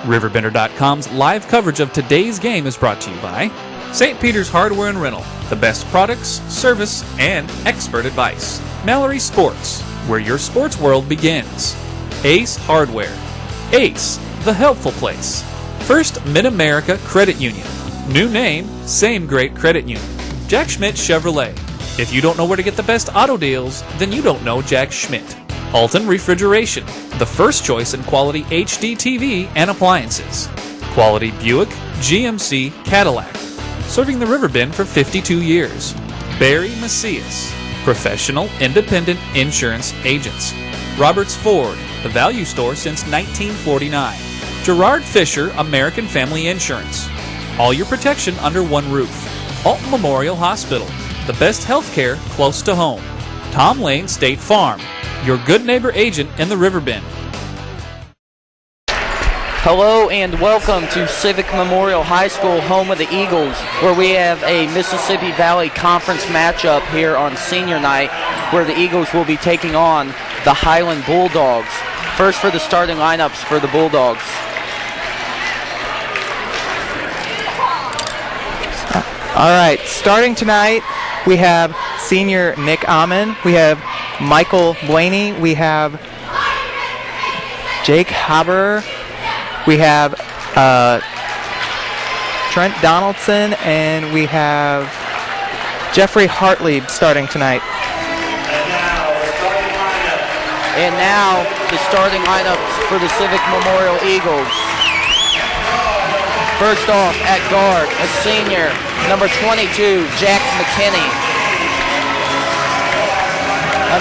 RiverBender.com's live coverage of today's game is brought to you by St. Peter's Hardware and Rental, the best products, service, and expert advice. Mallory Sports, where your sports world begins. Ace Hardware. Ace, the helpful place. First Mid-America Credit Union. New name, same great credit union. Jack Schmidt Chevrolet. If you don't know where to get the best auto deals, then you don't know Jack Schmidt. Alton Refrigeration, the first choice in quality HD TV and appliances. Quality Buick, GMC, Cadillac. Serving the Riverbend for 52 years. Barry Macias, professional independent insurance agents. Roberts Ford, the value store since 1949. Gerard Fisher, American Family Insurance. All your protection under one roof. Alton Memorial Hospital, the best health care close to home. Tom Lane State Farm, your good neighbor agent in the Riverbend. Hello and welcome to Civic Memorial High School, home of the Eagles, where we have a Mississippi Valley Conference matchup here on senior night, where the Eagles will be taking on the Highland Bulldogs. First for the starting lineups for the Bulldogs. All right, starting tonight, we have senior Nick Amon, we have Michael Blaney, we have Jake Haber, we have Trent Donaldson, and we have Jeffrey Hartley starting tonight. And now the starting lineups for the Civic Memorial Eagles. First off, at guard, a senior, number 22, Jack McKinney.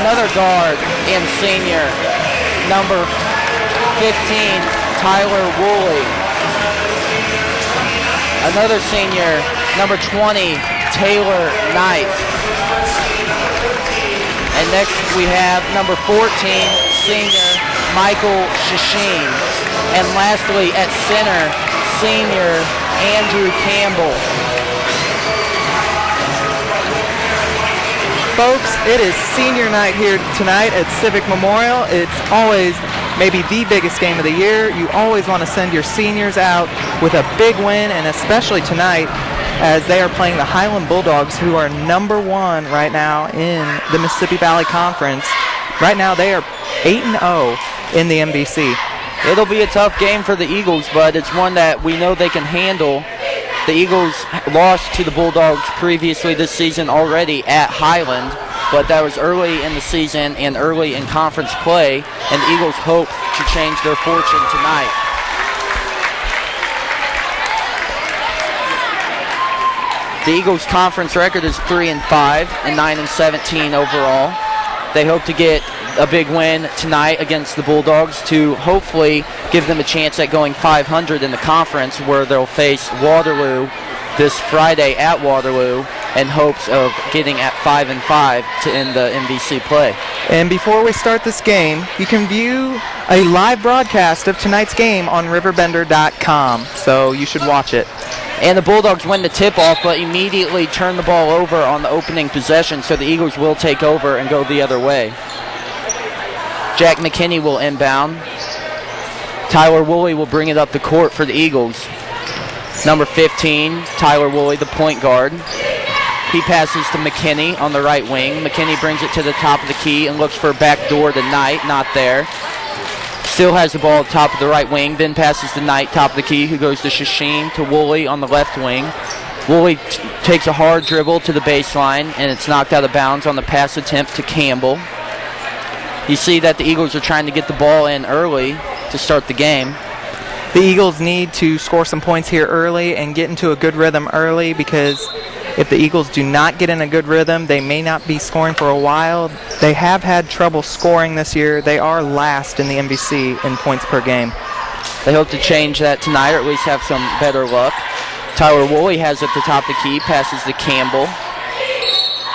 Another guard and senior, number 15, Tyler Woolley. Another senior, number 20, Taylor Knight. And next we have number 14, senior, Michael Shasheen. And lastly, at center, senior Andrew Campbell. Folks, it is senior night here tonight at Civic Memorial. It's always maybe the biggest game of the year. You always want to send your seniors out with a big win, and especially tonight as they are playing the Highland Bulldogs, who are number one right now in the Mississippi Valley Conference. Right now they are 8-0 in the MVC. It'll be a tough game for the Eagles, but it's one that we know they can handle. The Eagles lost to the Bulldogs previously this season already at Highland, but that was early in the season and early in conference play, and the Eagles hope to change their fortune tonight. The Eagles' conference record is 3-5 and 9-17 overall. They hope to get a big win tonight against the Bulldogs to hopefully give them a chance at going 500 in the conference, where they'll face Waterloo this Friday at Waterloo in hopes of getting at 5-5 to end the MVC play. And before we start this game, you can view a live broadcast of tonight's game on RiverBender.com, so you should watch it. And the Bulldogs win the tip-off, but immediately turn the ball over on the opening possession, so the Eagles will take over and go the other way. Jack McKinney will inbound. Tyler Woolley will bring it up the court for the Eagles. Number 15, Tyler Woolley, the point guard. He passes to McKinney on the right wing. McKinney brings it to the top of the key and looks for a back door to Knight. Not there. Still has the ball at the top of the right wing. Then passes to Knight, top of the key, who goes to Shasheen, to Woolley on the left wing. Woolley takes a hard dribble to the baseline, and it's knocked out of bounds on the pass attempt to Campbell. You see that the Eagles are trying to get the ball in early to start the game. The Eagles need to score some points here early and get into a good rhythm early, because if the Eagles do not get in a good rhythm, they may not be scoring for a while. They have had trouble scoring this year. They are last in the MVC in points per game. They hope to change that tonight, or at least have some better luck. Tyler Woolley has at the top of the key, passes to Campbell,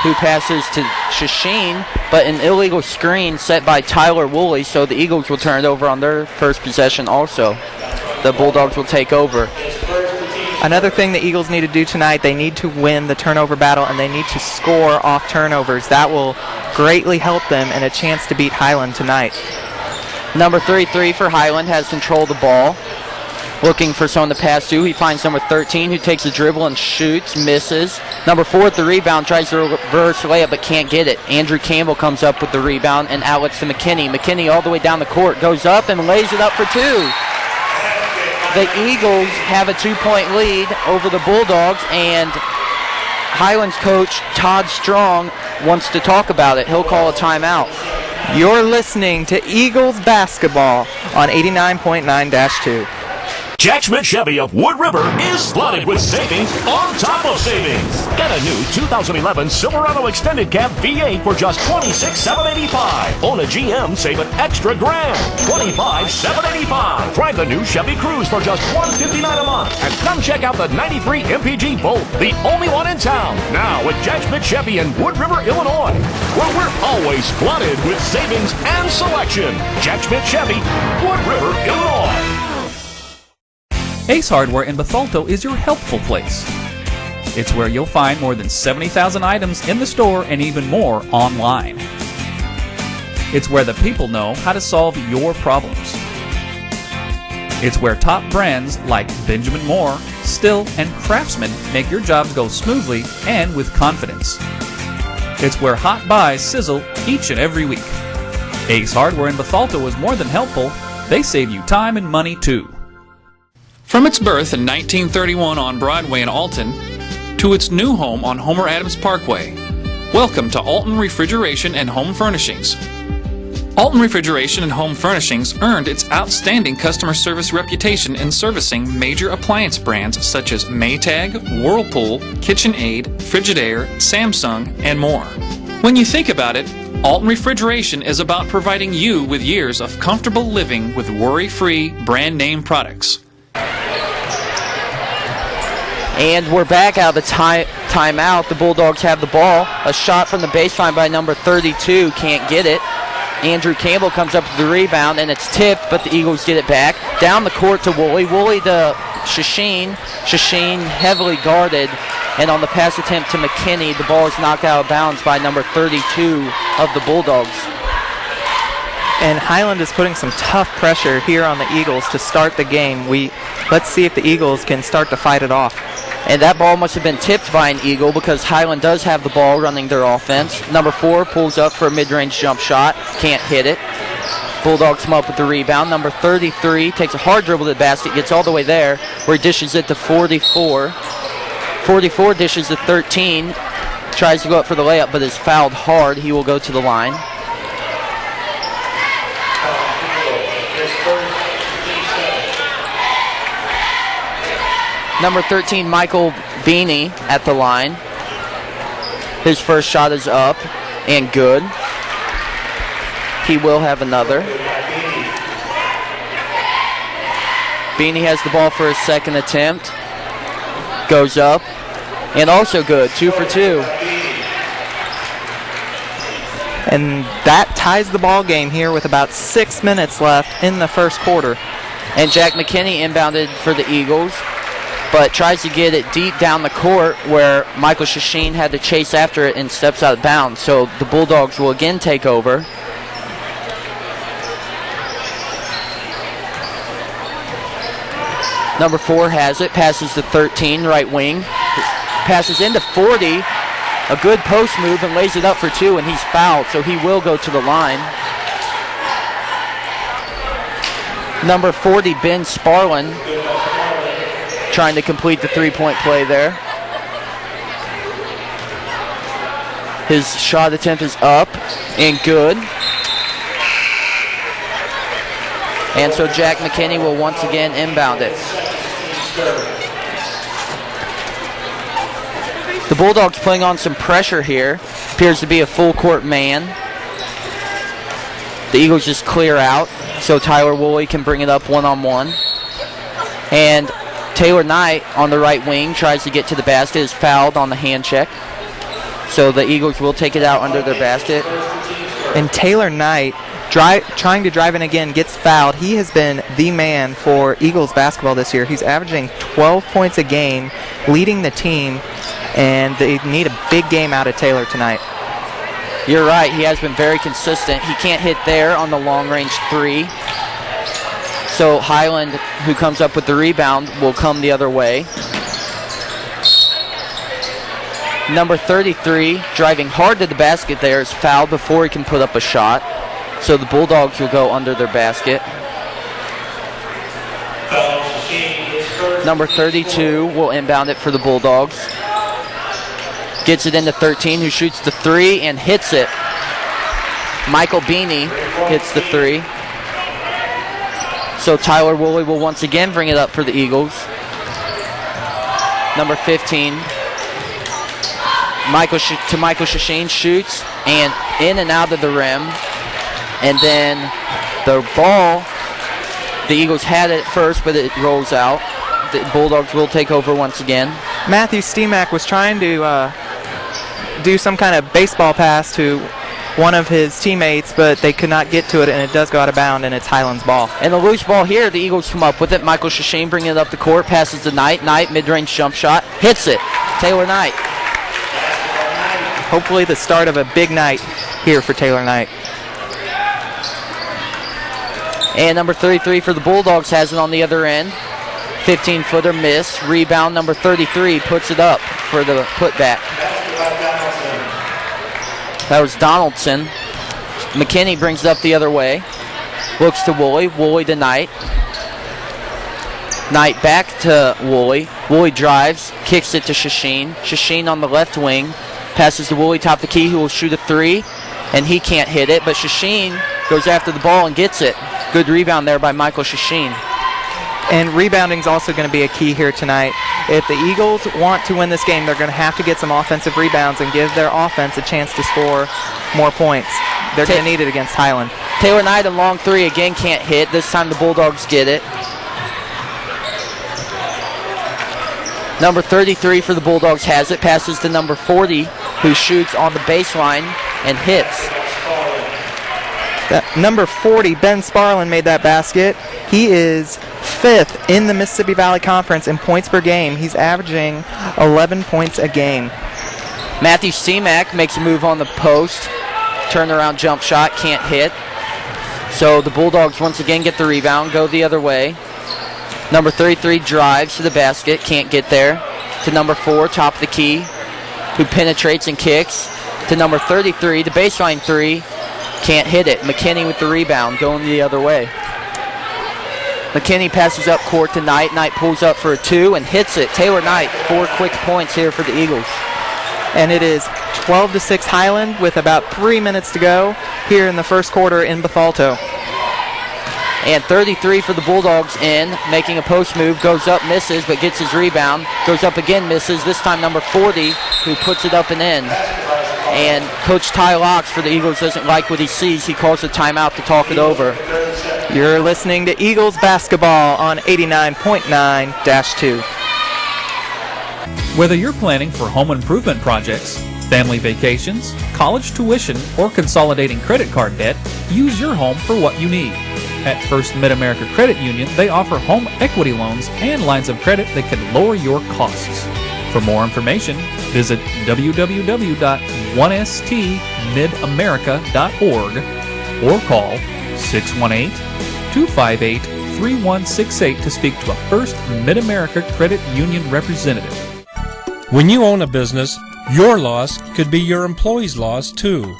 who passes to Shasheen, but an illegal screen set by Tyler Woolley, so the Eagles will turn it over on their first possession also. The Bulldogs will take over. Another thing the Eagles need to do tonight, they need to win the turnover battle, and they need to score off turnovers. That will greatly help them in a chance to beat Highland tonight. Number 33 for Highland has control of the ball. Looking for someone to pass to. He finds number 13, who takes a dribble and shoots, misses. Number 4 at the rebound, tries to reverse layup but can't get it. Andrew Campbell comes up with the rebound and outlets to McKinney. McKinney all the way down the court, goes up and lays it up for 2. The Eagles have a 2-point lead over the Bulldogs, and Highlands coach Todd Strong wants to talk about it. He'll call a timeout. You're listening to Eagles basketball on 89.9-2. Jack Schmidt Chevy of Wood River is flooded with savings on top of savings. Get a new 2011 Silverado Extended Cab V8 for just $26,785. Own a GM, save an extra grand. $25,785. Drive the new Chevy Cruze for just $159 a month. And come check out the 93 MPG Volt, the only one in town. Now with Jack Schmidt Chevy in Wood River, Illinois, where we're always flooded with savings and selection. Jack Schmidt Chevy, Wood River, Illinois. Ace Hardware in Bethalto is your helpful place. It's where you'll find more than 70,000 items in the store and even more online. It's where the people know how to solve your problems. It's where top brands like Benjamin Moore, Still, and Craftsman make your jobs go smoothly and with confidence. It's where hot buys sizzle each and every week. Ace Hardware in Bethalto is more than helpful. They save you time and money too. From its birth in 1931 on Broadway in Alton to its new home on Homer Adams Parkway, welcome to Alton Refrigeration and Home Furnishings. Alton Refrigeration and Home Furnishings earned its outstanding customer service reputation in servicing major appliance brands such as Maytag, Whirlpool, KitchenAid, Frigidaire, Samsung, and more. When you think about it, Alton Refrigeration is about providing you with years of comfortable living with worry-free brand name products. And we're back out of the timeout. The Bulldogs have the ball. A shot from the baseline by number 32. Can't get it. Andrew Campbell comes up with the rebound, and it's tipped, but the Eagles get it back. Down the court to Woolley. Woolley to Shasheen. Shasheen heavily guarded. And on the pass attempt to McKinney, the ball is knocked out of bounds by number 32 of the Bulldogs. And Highland is putting some tough pressure here on the Eagles to start the game. Let's see if the Eagles can start to fight it off. And that ball must have been tipped by an Eagle because Highland does have the ball running their offense. Number 4 pulls up for a mid-range jump shot. Can't hit it. Bulldogs come up with the rebound. Number 33 takes a hard dribble to the basket, gets all the way there, where he dishes it to 44. 44 dishes to 13. Tries to go up for the layup, but is fouled hard. He will go to the line. Number 13, Michael Beanie at the line. His first shot is up and good. He will have another. Beanie has the ball for his second attempt. Goes up and also good. 2 for 2. And that ties the ball game here with about 6 minutes left in the first quarter. And Jack McKinney inbounded for the Eagles, but tries to get it deep down the court where Michael Shasheen had to chase after it and steps out of bounds. So the Bulldogs will again take over. Number 4 has it, passes to 13, right wing. Passes into 40, a good post move, and lays it up for 2, and he's fouled, so he will go to the line. Number 40, Ben Sparlin, trying to complete the three-point play there. His shot attempt is up and good. And so Jack McKinney will once again inbound it. The Bulldogs putting on some pressure here. Appears to be a full court man. The Eagles just clear out, so Tyler Woolley can bring it up one-on-one. And Taylor Knight on the right wing tries to get to the basket, is fouled on the hand check. So the Eagles will take it out under their basket. And Taylor Knight, trying to drive in again, gets fouled. He has been the man for Eagles basketball this year. He's averaging 12 points a game, leading the team, and they need a big game out of Taylor tonight. You're right, he has been very consistent. He can't hit there on the long-range 3. So Highland, who comes up with the rebound, will come the other way. Number 33, driving hard to the basket there, is fouled before he can put up a shot. So the Bulldogs will go under their basket. Number 32 will inbound it for the Bulldogs. Gets it into 13, who shoots the three and hits it. Michael Beanie hits the three. So Tyler Woolley will once again bring it up for the Eagles. Number 15, Michael Shasheen shoots and in and out of the rim. And then the ball, the Eagles had it first, but it rolls out. The Bulldogs will take over once again. Matthew Steemack was trying to do some kind of baseball pass to one of his teammates, but they could not get to it, and it does go out of bounds, and it's Highland's ball. And the loose ball here, the Eagles come up with it. Michael Shasheen bringing it up the court, passes to Knight. Knight, mid-range jump shot, hits it. Taylor Knight. Hopefully the start of a big night here for Taylor Knight. And number 33 for the Bulldogs has it on the other end. 15-footer miss. Rebound, number 33 puts it up for the putback. That was Donaldson. McKinney brings it up the other way. Looks to Woolley. Woolley to Knight. Knight back to Woolley. Woolley drives. Kicks it to Shasheen. Shasheen on the left wing. Passes to Woolley top the key, who will shoot a three. And he can't hit it, but Shasheen goes after the ball and gets it. Good rebound there by Michael Shasheen. And rebounding is also going to be a key here tonight. If the Eagles want to win this game, they're going to have to get some offensive rebounds and give their offense a chance to score more points. They're going to need it against Highland. Taylor Knight, a long three, again can't hit. This time the Bulldogs get it. Number 33 for the Bulldogs has it. Passes to number 40, who shoots on the baseline and hits. Number 40, Ben Sparlin, made that basket. He is 5th in the Mississippi Valley Conference in points per game. He's averaging 11 points a game. Matthew Seamack makes a move on the post. Turnaround jump shot, can't hit. So the Bulldogs once again get the rebound, go the other way. Number 33 drives to the basket, can't get there. To number 4, top of the key, who penetrates and kicks. To number 33, the baseline three, can't hit it. McKinney with the rebound, going the other way. McKinney passes up court to Knight. Knight pulls up for a two and hits it. Taylor Knight, 4 quick points here for the Eagles. And it is 12-6 Highland with about 3 minutes to go here in the first quarter in Bethalto. And 33 for the Bulldogs in, making a post move, goes up, misses, but gets his rebound. Goes up again, misses, this time number 40, who puts it up and in. And Coach Ty Locks for the Eagles doesn't like what he sees. He calls a timeout to talk it over. You're listening to Eagles basketball on 89.9-2. Whether you're planning for home improvement projects, family vacations, college tuition, or consolidating credit card debt, use your home for what you need. At First Mid-America Credit Union, they offer home equity loans and lines of credit that can lower your costs. For more information, visit www.1stmidamerica.org or call 618-258-3168 to speak to a First Mid-America Credit Union representative. When you own a business, your loss could be your employee's loss too.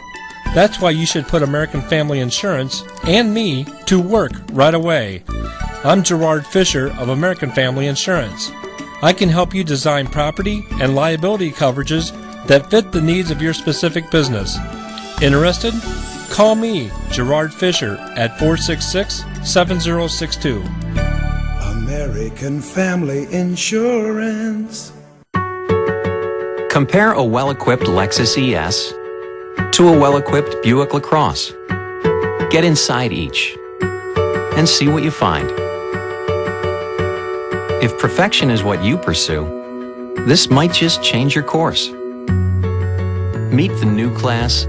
That's why you should put American Family Insurance and me to work right away. I'm Gerard Fisher of American Family Insurance. I can help you design property and liability coverages that fit the needs of your specific business. Interested? Call me, Gerard Fisher, at 466-7062. American Family Insurance. Compare a well-equipped Lexus ES to a well-equipped Buick LaCrosse. Get inside each and see what you find. If perfection is what you pursue, this might just change your course. Meet the new class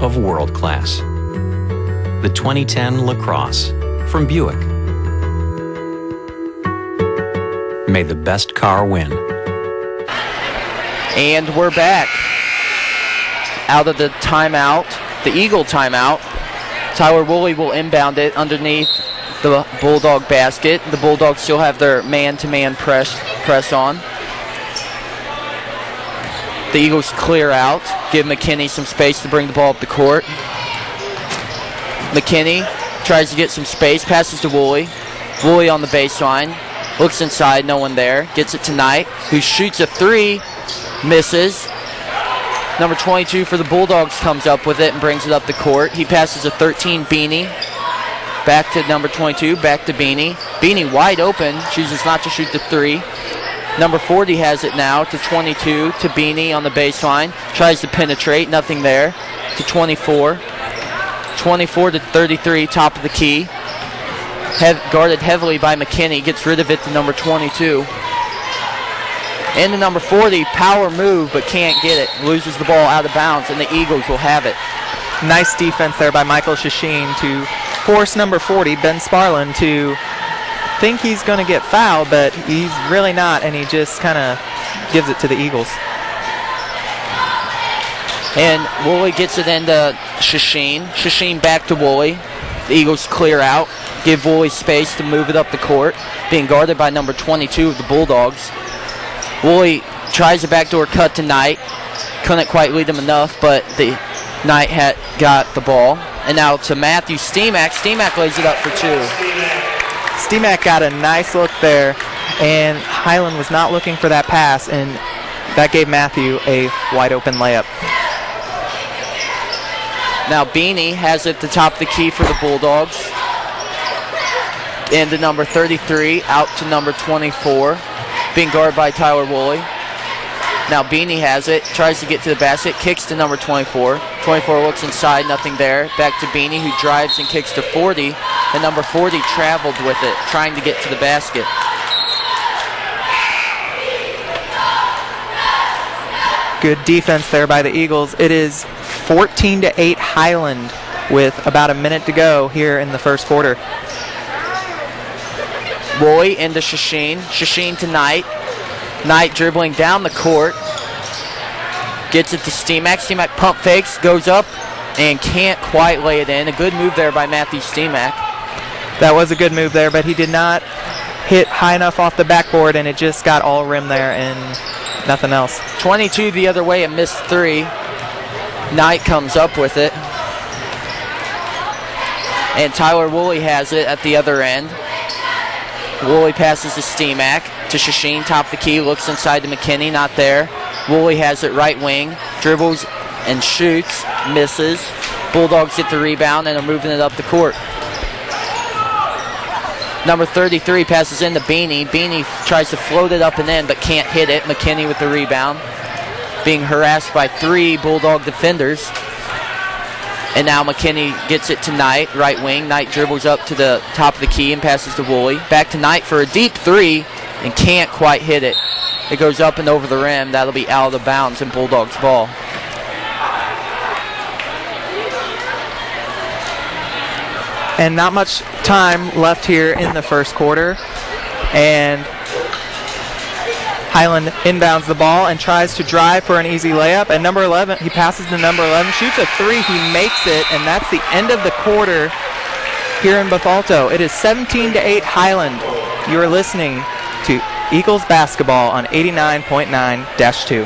of world class. The 2010 LaCrosse from Buick. May the best car win. And we're back. Out of the timeout, the Eagle timeout. Tyler Woolley will inbound it underneath the Bulldog basket. The Bulldogs still have their man-to-man press on. The Eagles clear out, give McKinney some space to bring the ball up the court. McKinney tries to get some space, passes to Woolley. Woolley on the baseline, looks inside, no one there. Gets it to Knight, who shoots a three, misses. Number 22 for the Bulldogs comes up with it and brings it up the court. He passes a 13, Beanie. Back to number 22, back to Beanie. Beanie wide open, chooses not to shoot the three. Number 40 has it now to 22, to Beanie on the baseline. Tries to penetrate, nothing there. To 24. 24 to 33, top of the key. Guarded heavily by McKinney, gets rid of it to number 22. And to number 40, power move, but can't get it. Loses the ball out of bounds, and the Eagles will have it. Nice defense there by Michael Shasheen to force number 40, Ben Sparlin, to think he's going to get fouled, but he's really not, and he just kind of gives it to the Eagles. And Woolley gets it into Shasheen. Shasheen back to Woolley. The Eagles clear out, give Woolley space to move it up the court, being guarded by number 22 of the Bulldogs. Woolley tries a backdoor cut to Knight. Couldn't quite lead him enough, but the Knight had got the ball. And now to Matthew Steemack. Steemack lays it up for two. Steemack got a nice look there, and Highland was not looking for that pass, and that gave Matthew a wide open layup. Now Beanie has it at the top of the key for the Bulldogs. And the number 33 out to number 24, being guarded by Tyler Woolley. Now Beanie has it, tries to get to the basket, kicks to number 24. 24 looks inside, nothing there. Back to Beanie, who drives and kicks to 40. And number 40 traveled with it, trying to get to the basket. Good defense there by the Eagles. It is 14-8 Highland with about a minute to go here in the first quarter. Woolley into Shasheen. Shasheen to Knight. Knight dribbling down the court. Gets it to Steemack. Steemack pump fakes, goes up, and can't quite lay it in. A good move there by Matthew Steemack. That was a good move there, but he did not hit high enough off the backboard, and it just got all rim there and nothing else. 22 the other way, a missed three. Knight comes up with it. And Tyler Woolley has it at the other end. Woolley passes to Steemack, to Shasheen, top of the key, looks inside to McKinney, not there. Woolley has it right wing, dribbles and shoots, misses. Bulldogs get the rebound and are moving it up the court. Number 33 passes into Beanie. Beanie tries to float it up and in, but can't hit it. McKinney with the rebound, being harassed by three Bulldog defenders. And now McKinney gets it to Knight, right wing. Knight dribbles up to the top of the key and passes to Woolley. Back to Knight for a deep three and can't quite hit it. It goes up and over the rim. That'll be out of bounds and Bulldogs ball. And not much time left here in the first quarter. And Highland inbounds the ball and tries to drive for an easy layup. And number 11, he passes to number 11, shoots a three, he makes it, and that's the end of the quarter here in Bethalto. It is 17-8 Highland. You are listening to Eagles basketball on 89.9-2.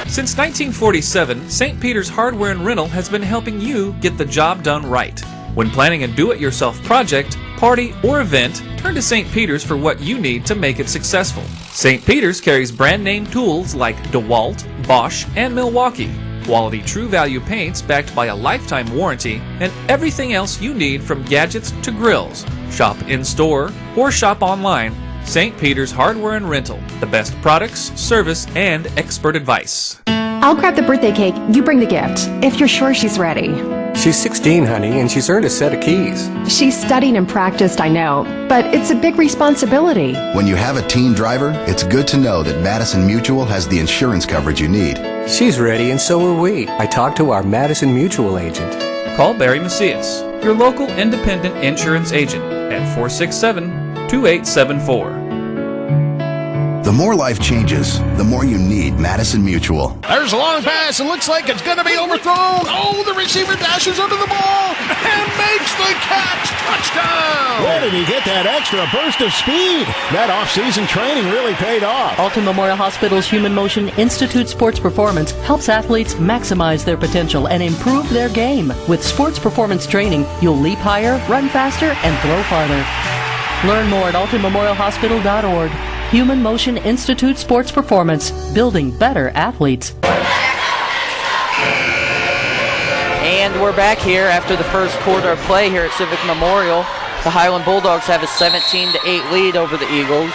Since 1947, St. Peter's Hardware and Rental has been helping you get the job done right. When planning a do-it-yourself project, party, or event, turn to St. Peter's for what you need to make it successful. St. Peter's carries brand name tools like DeWalt, Bosch, and Milwaukee, quality True Value paints backed by a lifetime warranty, and everything else you need from gadgets to grills. Shop in-store or shop online. St. Peter's Hardware and Rental, the best products, service, and expert advice. I'll grab the birthday cake, you bring the gift, if you're sure she's ready. She's 16, honey, and she's earned a set of keys. She's studied and practiced, I know, but it's a big responsibility. When you have a teen driver, it's good to know that Madison Mutual has the insurance coverage you need. She's ready, and so are we. I talked to our Madison Mutual agent. Call Barry Macias, your local independent insurance agent, at 467-2874. The more life changes, the more you need Madison Mutual. There's a long pass. It looks like it's going to be overthrown. Oh, the receiver dashes under the ball and makes the catch. Touchdown. Where did he get that extra burst of speed? That off-season training really paid off. Alton Memorial Hospital's Human Motion Institute Sports Performance helps athletes maximize their potential and improve their game. With sports performance training, you'll leap higher, run faster, and throw farther. Learn more at altonmemorialhospital.org. Human Motion Institute Sports Performance, building better athletes. And we're back here after the first quarter of play here at Civic Memorial. The Highland Bulldogs have a 17-8 lead over the Eagles.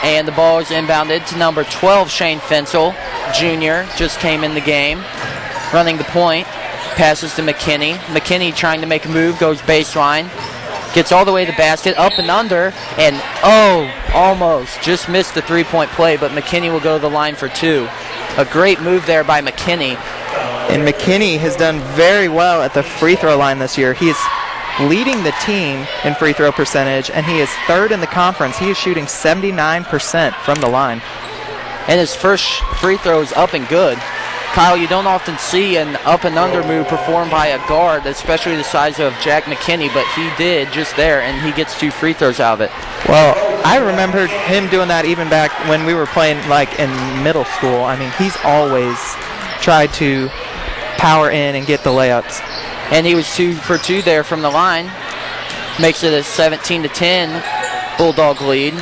And the ball is inbounded to number 12, Shane Fensel, Jr., just came in the game. Running the point, passes to McKinney. McKinney trying to make a move, goes baseline. Gets all the way to the basket, up and under, and almost just missed the three-point play, but McKinney will go to the line for two. A great move there by McKinney. And McKinney has done very well at the free throw line this year. He is leading the team in free throw percentage, and he is third in the conference. He is shooting 79% from the line. And his first free throw is up and good. Kyle, you don't often see an up and under move performed by a guard, especially the size of Jack McKinney, but he did just there, and he gets 2 free throws out of it. Well, I remember him doing that even back when we were playing like in middle school. I mean, he's always tried to power in and get the layups. And he was 2 for 2 there from the line. Makes it a 17-10 Bulldog lead.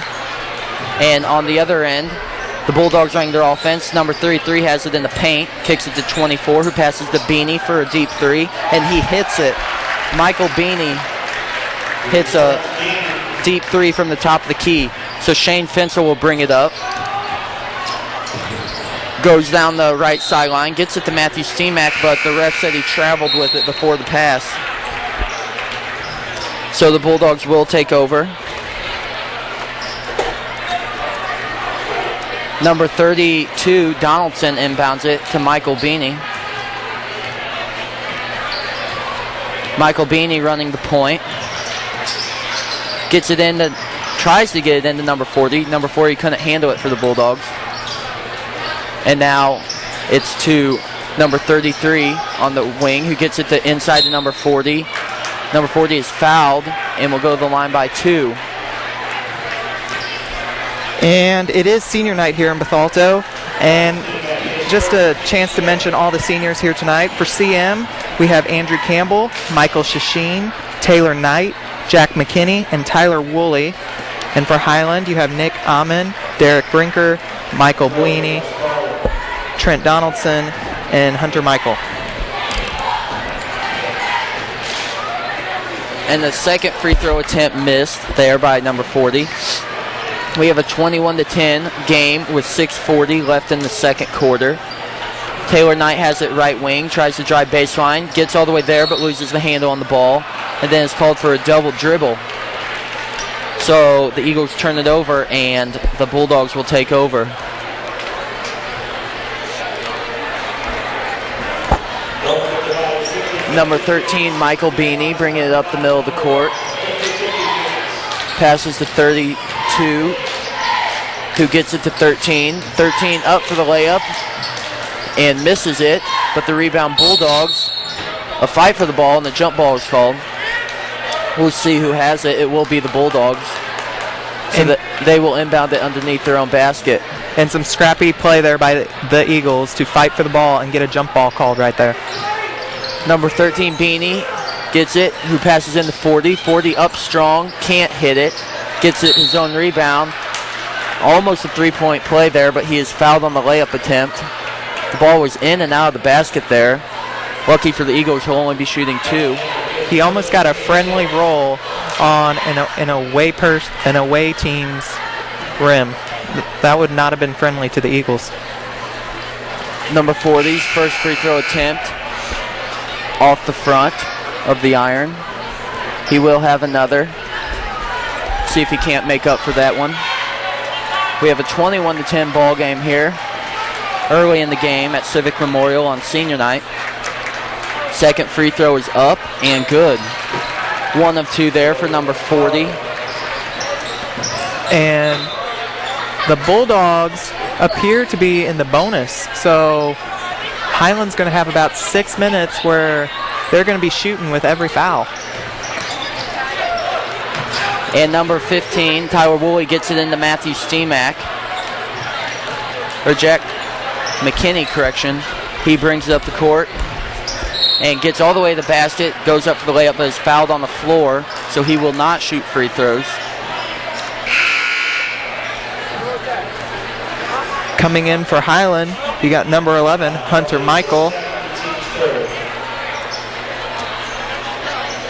And on the other end, the Bulldogs running their offense. Number 33 has it in the paint, kicks it to 24, who passes to Beanie for a deep three, and he hits it. Michael Beanie hits a deep three from the top of the key. So Shane Fensel will bring it up. Goes down the right sideline, gets it to Matthew Steemack, but the ref said he traveled with it before the pass. So the Bulldogs will take over. Number 32, Donaldson, inbounds it to Michael Beanie. Michael Beanie running the point. Gets it in, tries to get it into number 40. Number 40 couldn't handle it for the Bulldogs. And now it's to number 33 on the wing, who gets it to inside to number 40. Number 40 is fouled and will go to the line by 2. And it is senior night here in Bethalto, and just a chance to mention all the seniors here tonight. For CM, we have Andrew Campbell, Michael Shasheen, Taylor Knight, Jack McKinney, and Tyler Woolley. And for Highland, you have Nick Amon, Derek Brinker, Michael Bweeny, Trent Donaldson, and Hunter Michael. And the second free throw attempt missed there by number 40. We have a 21-10 game with 6:40 left in the second quarter. Taylor Knight has it right wing, tries to drive baseline, gets all the way there but loses the handle on the ball, and then is called for a double dribble. So the Eagles turn it over and the Bulldogs will take over. Number 13, Michael Beanie, bringing it up the middle of the court. Passes to 32, who gets it to 13. 13 up for the layup and misses it, but the rebound Bulldogs, a fight for the ball, and the jump ball is called. We'll see who has it. It will be the Bulldogs. So that they will inbound it underneath their own basket. And some scrappy play there by the Eagles to fight for the ball and get a jump ball called right there. Number 13, Beanie, gets it, who passes into 40. 40 up strong, can't hit it. Gets it his own rebound. Almost a three-point play there, but he is fouled on the layup attempt. The ball was in and out of the basket there. Lucky for the Eagles, he'll only be shooting 2. He almost got a friendly roll on an away team's rim. That would not have been friendly to the Eagles. Number 40's first free throw attempt off the front of the iron. He will have another. See if he can't make up for that one. We have a 21-10 ball game here early in the game at Civic Memorial on senior night. Second free throw is up and good. 1 of 2 there for number 40. And The Bulldogs appear to be in the bonus, so Highland's going to have about 6 minutes where they're going to be shooting with every foul. And number 15, Tyler Woolley gets it into Matthew Steemack. Or Jack McKinney, correction. He brings it up the court and gets all the way to the basket, goes up for the layup, but is fouled on the floor, so he will not shoot free throws. Coming in for Highland, you got number 11, Hunter Michael.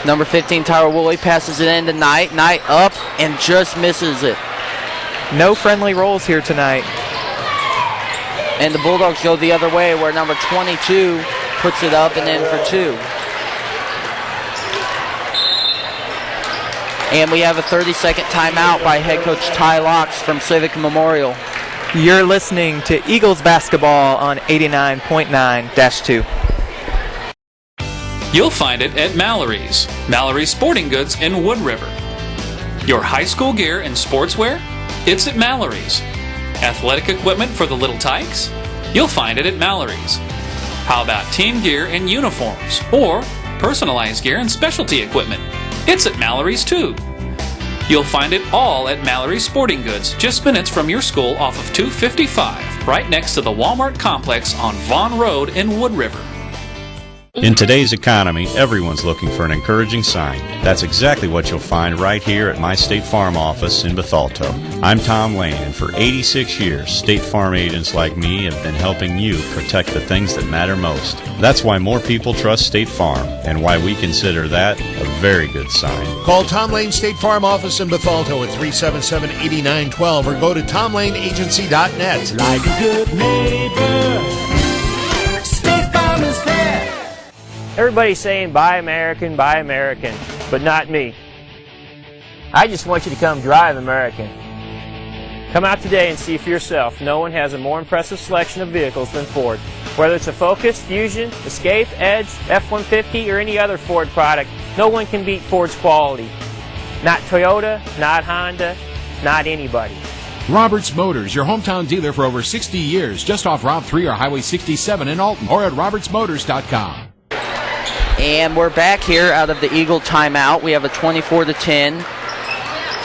Number 15, Tyler Woolley passes it in to Knight. Knight up and just misses it. No friendly rolls here tonight. And the Bulldogs go the other way where number 22 puts it up and in for 2. And we have a 30-second timeout by head coach Ty Locks from Civic Memorial. You're listening to Eagles basketball on 89.9-2. You'll find it at Mallory's Sporting Goods in Wood River. Your high school gear and sportswear? It's at Mallory's. Athletic equipment for the little tykes? You'll find it at Mallory's. How about team gear and uniforms? Or personalized gear and specialty equipment? It's at Mallory's too. You'll find it all at Mallory's Sporting Goods, just minutes from your school off of 255, right next to the Walmart complex on Vaughn Road in Wood River. In today's economy, everyone's looking for an encouraging sign. That's exactly what you'll find right here at my State Farm office in Bethalto. I'm Tom Lane, and for 86 years, State Farm agents like me have been helping you protect the things that matter most. That's why more people trust State Farm, and why we consider that a very good sign. Call Tom Lane State Farm office in Bethalto at 377-8912 or go to tomlaneagency.net. Like a good neighbor, State Farm is there. Everybody's saying buy American, but not me. I just want you to come drive American. Come out today and see for yourself. No one has a more impressive selection of vehicles than Ford. Whether it's a Focus, Fusion, Escape, Edge, F-150, or any other Ford product, no one can beat Ford's quality. Not Toyota, not Honda, not anybody. Roberts Motors, your hometown dealer for over 60 years, just off Route 3 or Highway 67 in Alton, or at RobertsMotors.com. And we're back here out of the Eagle timeout. We have a 24-10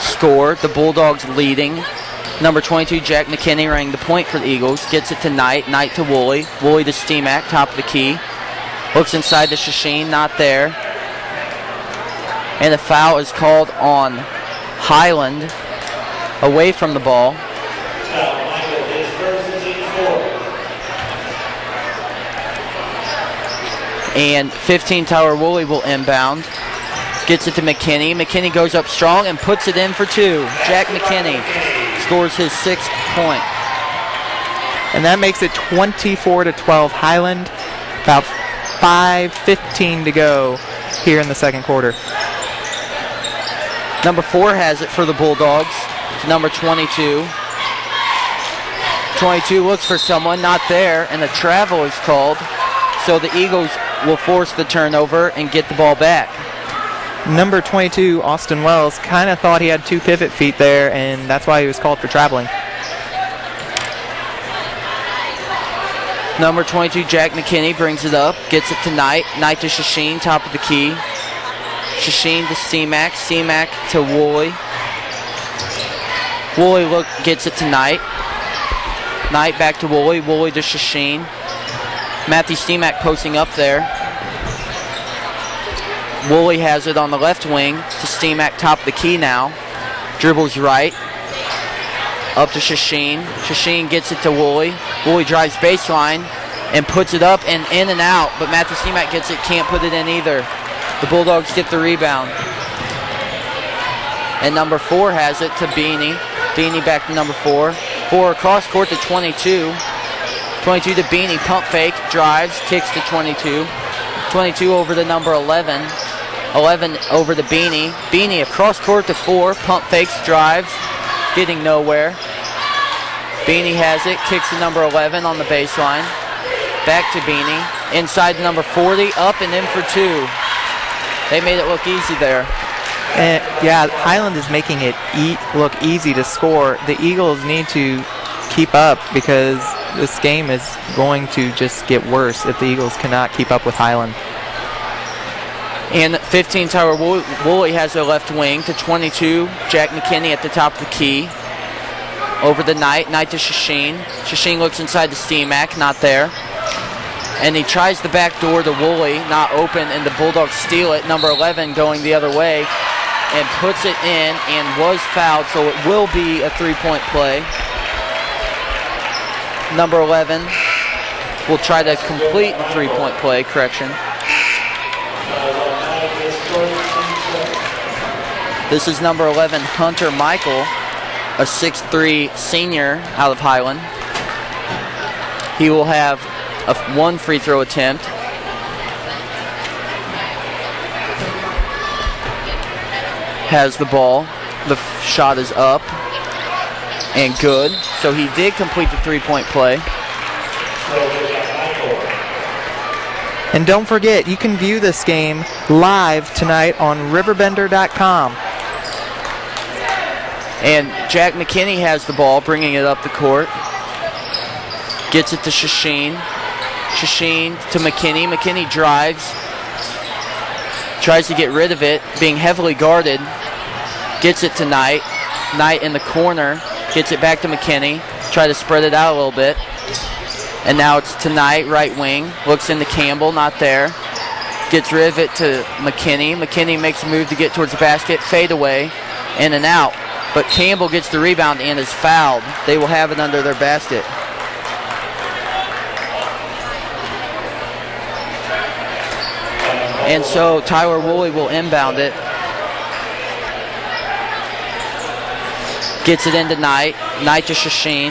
score. The Bulldogs leading. Number 22, Jack McKinney, running the point for the Eagles. Gets it to Knight. Knight to Woolley. Woolley to Steemack, top of the key. Looks inside to Shasheen, not there. And a foul is called on Highland, away from the ball. And 15, Tyler Woolley will inbound. Gets it to McKinney. McKinney goes up strong and puts it in for 2. Jack McKinney scores his 6th point. And that makes it 24-12 Highland. About 5:15 to go here in the second quarter. Number 4 has it for the Bulldogs. It's number 22. 22 looks for someone, not there, and a travel is called. So the Eagles will force the turnover and get the ball back. Number 22, Austin Wells, kind of thought he had 2 pivot feet there, and that's why he was called for traveling. Number 22, Jack McKinney, brings it up, gets it to Knight. Knight to Shasheen, top of the key. Shasheen to Steemack. Steemack to Woolley. Woolley gets it to Knight. Knight back to Woolley. Woolley to Shasheen. Matthew Steemack posting up there. Woolley has it on the left wing to Steemack, top of the key now. Dribbles right. Up to Shasheen. Shasheen gets it to Woolley. Woolley drives baseline and puts it up and in and out, but Matthew Steemack gets it, can't put it in either. The Bulldogs get the rebound. And number 4 has it to Beanie. Beanie back to number 4. 4 across court to 22. 22 to Beanie, pump fake, drives, kicks to 22. 22 over to number 11. 11 over to Beanie. Beanie across court to 4, pump fakes, drives, getting nowhere. Beanie has it, kicks to number 11 on the baseline. Back to Beanie, inside to number 40, up and in for 2. They made it look easy there. And yeah, Highland is making it look easy to score. The Eagles need to keep up because this game is going to just get worse if the Eagles cannot keep up with Highland. And 15, Tyler Woolley has their left wing to 22. Jack McKinney at the top of the key. Over the Knight to Shasheen. Shasheen looks inside the Steamac, not there. And he tries the back door to Woolley, not open, and the Bulldogs steal it. Number 11 going the other way and puts it in and was fouled, so it will be a three-point play. Number 11 will try to complete the three-point play, correction. This is number 11, Hunter Michael, a 6'3" senior out of Highland. He will have one free throw attempt. Has the ball. The shot is up and good. So he did complete the three-point play. And don't forget, you can view this game live tonight on RiverBender.com. And Jack McKinney has the ball, bringing it up the court. Gets it to Shasheen. Shasheen to McKinney. McKinney drives. Tries to get rid of it, being heavily guarded. Gets it to Knight. Knight in the corner. Gets it back to McKinney. Try to spread it out a little bit. And now it's to Knight, right wing. Looks into Campbell, not there. Gets rid of it to McKinney. McKinney makes a move to get towards the basket. Fade away. In and out. But Campbell gets the rebound and is fouled. They will have it under their basket. And so Tyler Woolley will inbound it. Gets it into Knight. Knight to Shasheen.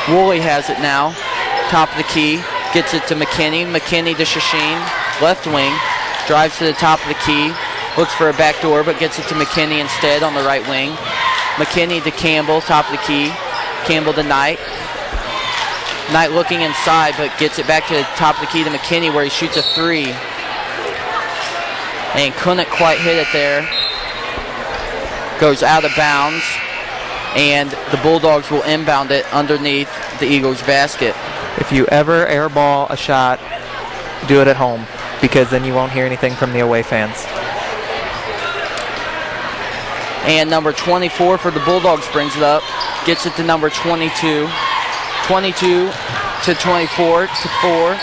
Woolley has it now. Top of the key. Gets it to McKinney. McKinney to Shasheen. Left wing. Drives to the top of the key. Looks for a back door, but gets it to McKinney instead on the right wing. McKinney to Campbell, top of the key. Campbell to Knight. Knight looking inside, but gets it back to the top of the key to McKinney where he shoots a three. And couldn't quite hit it there. Goes out of bounds. And the Bulldogs will inbound it underneath the Eagles' basket. If you ever airball a shot, do it at home, because then you won't hear anything from the away fans. And number 24 for the Bulldogs brings it up. Gets it to number 22. 22 to 24 to 4.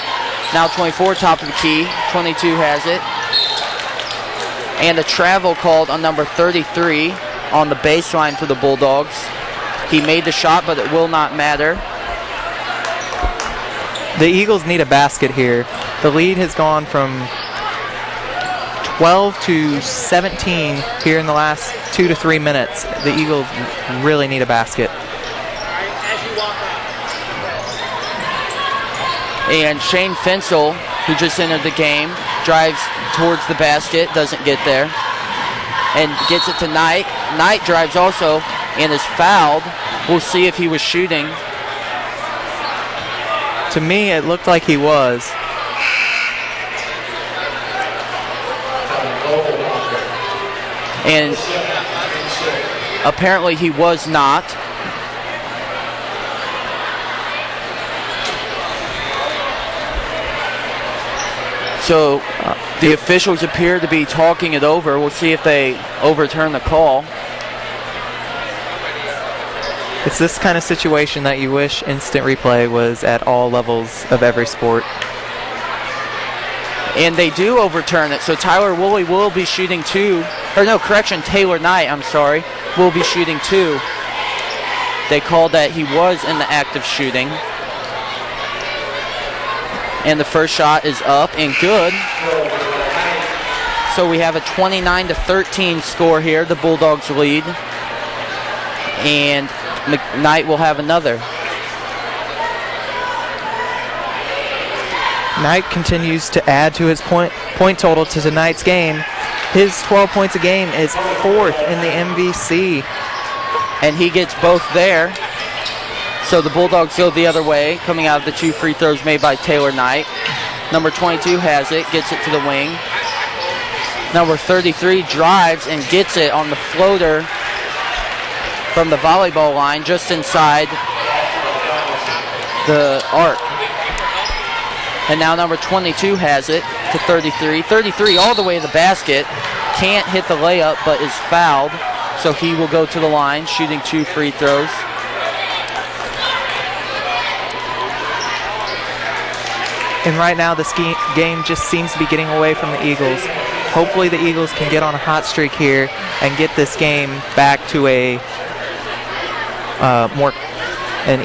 Now 24 top of the key. 22 has it. And a travel called on number 33 on the baseline for the Bulldogs. He made the shot, but it will not matter. The Eagles need a basket here. The lead has gone from 12 to 17 here in the last 2 to 3 minutes. The Eagles really need a basket. And Shane Fensel, who just entered the game, drives towards the basket, doesn't get there, and gets it to Knight. Knight drives also and is fouled. We'll see if he was shooting. To me, it looked like he was. And apparently he was not. So the officials appear to be talking it over. We'll see if they overturn the call. It's this kind of situation that you wish instant replay was at all levels of every sport. And they do overturn it. So Tyler Woolley will be shooting two. Or no, correction, Taylor Knight, I'm sorry, will be shooting two. They called that he was in the act of shooting. And the first shot is up and good. So we have a 29-13 score here. The Bulldogs lead. And Knight will have another. Knight continues to add to his point total to tonight's game. His 12 points a game is 4th in the MVC. And he gets both there. So the Bulldogs go the other way, coming out of the 2 free throws made by Taylor Knight. Number 22 has it, gets it to the wing. Number 33 drives and gets it on the floater from the volleyball line just inside the arc. And now number 22 has it to 33. 33 all the way to the basket. Can't hit the layup but is fouled. So he will go to the line shooting 2 free throws. And right now this game just seems to be getting away from the Eagles. Hopefully the Eagles can get on a hot streak here and get this game back to an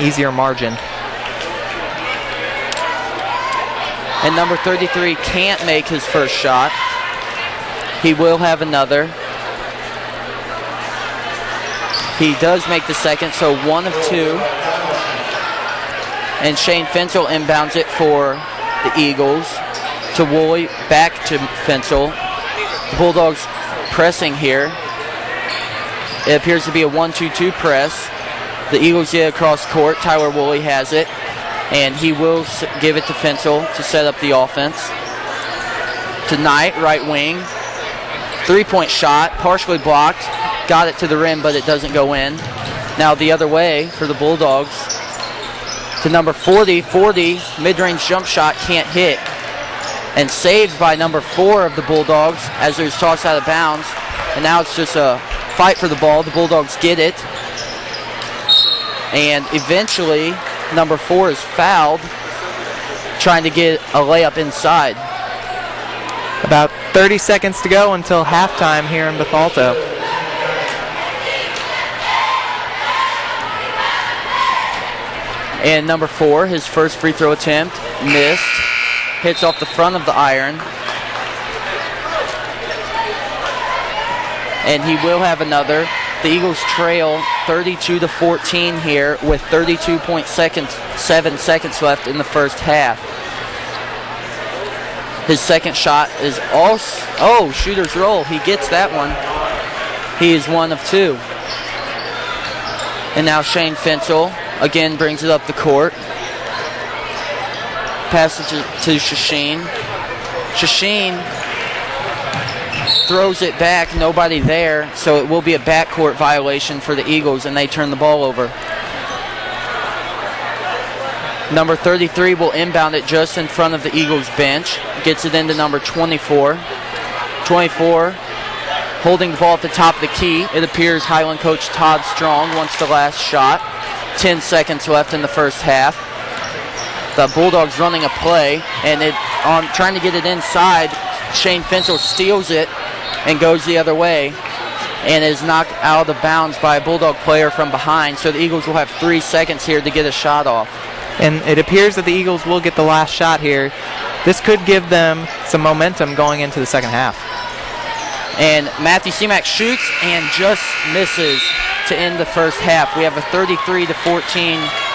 easier margin. And number 33 can't make his first shot. He will have another. He does make the second, so 1 of 2. And Shane Fensel inbounds it for the Eagles. To Woolley, back to Fensel. The Bulldogs pressing here. It appears to be a 1-2-2 press. The Eagles get across court. Tyler Woolley has it. And he will give it to Fensel to set up the offense. To Knight, right wing. 3-point shot, partially blocked. Got it to the rim, but it doesn't go in. Now the other way for the Bulldogs. To number 40. 40, mid-range jump shot, can't hit. And saved by number 4 of the Bulldogs as it was tossed out of bounds. And now it's just a fight for the ball. The Bulldogs get it. And eventually, number 4 is fouled, trying to get a layup inside. About 30 seconds to go until halftime here in Bethalto. And number 4, his first free throw attempt, missed. Hits off the front of the iron. And he will have another. The Eagles trail 32-14 here with 32.7 seconds left in the first half. His second shot is also, shooter's roll. He gets that one. He is 1 of 2. And now Shane Fensel again brings it up the court. Pass it to Shasheen. Shasheen throws it back, nobody there, so it will be a backcourt violation for the Eagles, and they turn the ball over. Number 33 will inbound it just in front of the Eagles bench. Gets it into number 24. 24 holding the ball at the top of the key. It appears Highland coach Todd Strong wants the last shot. 10 seconds left in the first half. The Bulldogs running a play, and trying to get it inside. Shane Fensel steals it and goes the other way and is knocked out of bounds by a Bulldog player from behind. So the Eagles will have 3 seconds here to get a shot off. And it appears that the Eagles will get the last shot here. This could give them some momentum going into the second half. And Matthew Seamack shoots and just misses to end the first half. We have a 33-14